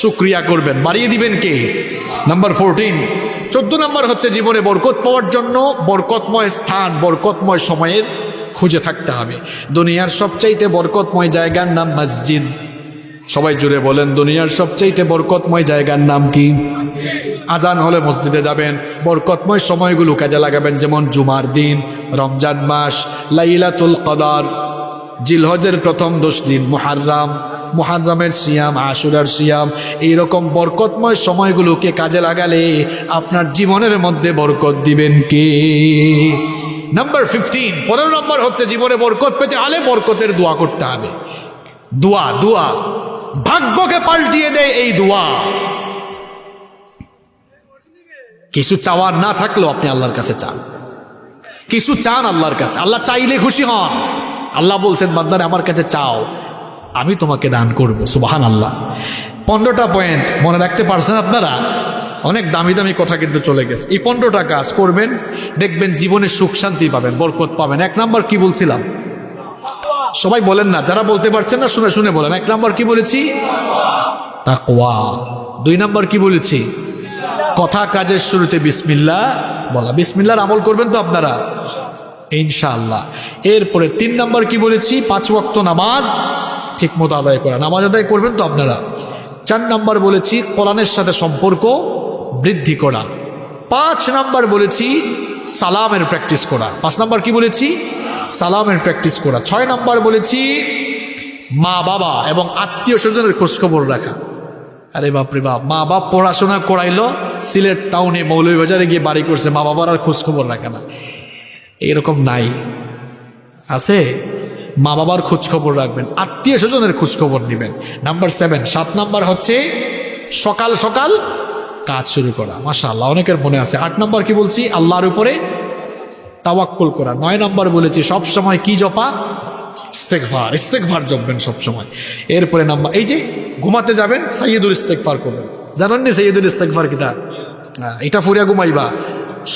শুকরিয়া করবেন, বাড়িয়ে দিবেন কে? নাম্বার 14 নাম্বার হচ্ছে জীবনে বরকত পাওয়ার জন্য বরকতময় স্থান, বরকতময় সময়ের খুঁজে থাকতে হবে। দুনিয়ার সবচাইতে বরকতময় জায়গার নাম মসজিদ। সবাই জুড়ে বলেন, দুনিয়ার সবচাইতে বরকতময় জায়গার নাম কি? আজান হলে মসজিদে যাবেন, বরকতময় সময়গুলো কাজে লাগাবেন। যেমন জুমার দিন, রমজান মাস, লাইলাতুল কদর, জিলহজের প্রথম 10 দিন, মুহাররমের সিয়াম, আশুরার সিয়াম, এইরকম বরকতময় সময়গুলোকে কাজে লাগালে আপনার জীবনের মধ্যে বরকত দিবেন কে? নাম্বার 15 নম্বর হচ্ছে জীবনে বরকত পেতে হলে বরকতের দোয়া করতে হবে। দোয়া ভাগ্যকে পাল্টিয়ে দেয় এই দোয়া। কিছু চাওয়ার না থাকলেও আপনি আল্লাহর কাছে চান, কিছু চান আল্লাহর কাছে, আল্লাহ চাইলে খুশি হন। আল্লাহ বলছেন, বান্দারে আমার কাছে চাও, আমি তোমাকে দান করব। সুবহানাল্লাহ। 15টা পয়েন্ট মনে রাখতে পারছেন আপনারা? অনেক দামি দামি কথা কিন্তু চলে গেছে। এই 15টা কাজ করবেন, দেখবেন জীবনে সুখ শান্তি পাবেন, বরকত পাবেন। 1 নাম্বার কি বলছিলাম? সবাই বলেন না, যারা বলতে পারছেন না শুনে শুনে বলেন। 1 নাম্বার কি বলেছি? তাকওয়া। 2 নাম্বার কি বলেছি? কথা কাজের শুরুতে বিসমিল্লাহ বলা। বিসমিল্লাহর আমল করবেন তো আপনারা ইনশাআল্লাহ। এরপরে 3 নাম্বার কি বলেছি? 5 ওয়াক্ত নামাজ ঠিক মতো আদায় করা। নামাজ আদায় করবেন তো আপনারা। 4 নাম্বার বলেছি কোরআনের সাথে সম্পর্ক বৃদ্ধি করা। 5 নাম্বার বলেছি সালামের প্র্যাকটিস করা। 5 নাম্বার কি বলেছি? সালামের প্র্যাকটিস করা। 6 নাম্বার বলেছি মা বাবা এবং আত্মীয় স্বজনের খোঁজখবর রাখা। আরে বাপরে বাপ, মা বাপ পড়াশোনা করাইলো, সিলেট টাউনে মৌলভীবাজারে গিয়ে বাড়ি করছে, মা বাবার আর খোঁজখবর রাখে না। এরকম নাই, আছে? মা বাবার খোঁজখবর রাখবেন, আত্মীয় স্বজনের খোঁজখবর নেবেন। নাম্বার 7 নাম্বার হচ্ছে সকাল সকাল কাজ শুরু করা। মাশাআল্লাহ, অনেকের মনে আছে। 8 নাম্বার কি বলছি? আল্লাহর উপরে তাওয়াক্কুল করা। 9 নাম্বার বলেছি সব সময় কি জপা? ইস্তেগফার জপবেন সব সময়। এরপরে নাম্বার, এই যে ঘুমাতে যাবেন সাইয়্যিদুল ইস্তেগফার করবেন। জানেন নি সাইয়্যিদুল ইস্তেগফার কিতা? এটা ফুরিয়া ঘুমাইবা,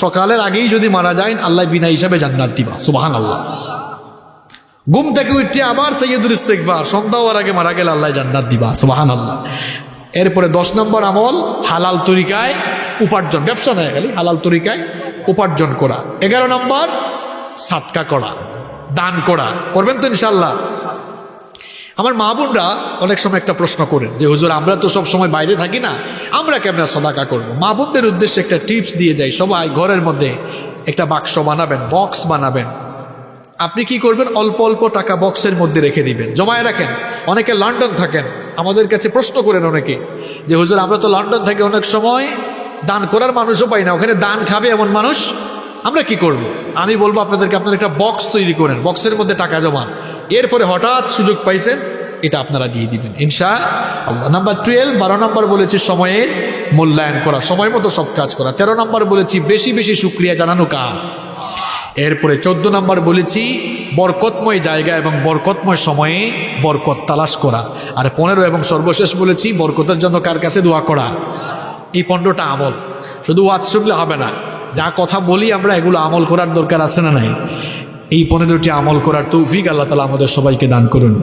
সকালের আগেই যদি মারা যায় আল্লাহ বিনা হিসাবে জান্নাত দিবা। সুবহানাল্লাহ। ঘুম থেকে উঠে আবার সাইয়্যিদুল ইস্তেগফার, সন্ধ্যা হওয়ার আগে মারা গেলে আল্লাহ জান্নাত দিবা। সুবহানাল্লাহ। এরপরে 10 নম্বর আমল হালাল তরিকায় উপার্জন, ব্যবসা নয় খালি, হালাল তরিকায় উপার্জন করা। 11 নম্বর সাদকা করা, দান করা। করবেন তো ইনশাআল্লাহ? আমার মা বোনরা অনেক সময় একটা প্রশ্ন করেন যে হুজুর আমরা তো সব সময় বাইরে থাকি না, আমরা কেমন সাদাকা করব। মা বোনদের উদ্দেশ্যে একটা টিপস দিয়ে যাই, সবাই ঘরের মধ্যে একটা বাক্স বানাবেন, বক্স বানাবেন। আপনি কি করবেন, অল্প অল্প টাকা বক্সের মধ্যে রেখে দিবেন, জমায় রাখেন। অনেকে লন্ডন থাকেন, আমাদের কাছে প্রশ্ন করেন অনেকে যে হুজুর আমরা তো লন্ডন থাকি, অনেক সময় দান করার মানুষও পাই না, ওখানে দান খাবে এমন মানুষ, আমরা কি করব। আমি বলবো আপনাদেরকে, আপনারা একটা বক্স তৈরি করেন, বক্সের মধ্যে টাকা জমান, এরপরে হঠাৎ সুযোগ পাইছেন এটা আপনারা দিয়ে দিবেন ইনশাআল্লাহ। নাম্বার 12, 12 নম্বর বলেছি সময়ের মূল্যায়ন করা, সময় মতো সব কাজ করা। 13 নম্বর বলেছি বেশি বেশি শুকরিয়া জানানো কার। এরপরে 14 নম্বর বলেছি বরকতময় জায়গা এবং বরকতময় সময়ে বরকত তালাশ করা। আর 15 এবং সর্বশেষ বলেছি বরকতের জন্য কার কাছে দোয়া করা। এই 15টা আমল, শুধু ওয়াজ শুনলে হবে না, যা কথা বলি আমরা এগুলো আমল করার দরকার আছে না নাই? এই 15টি আমল করার তৌফিক আল্লাহ তাআলা আমাদের সবাইকে দান করুন।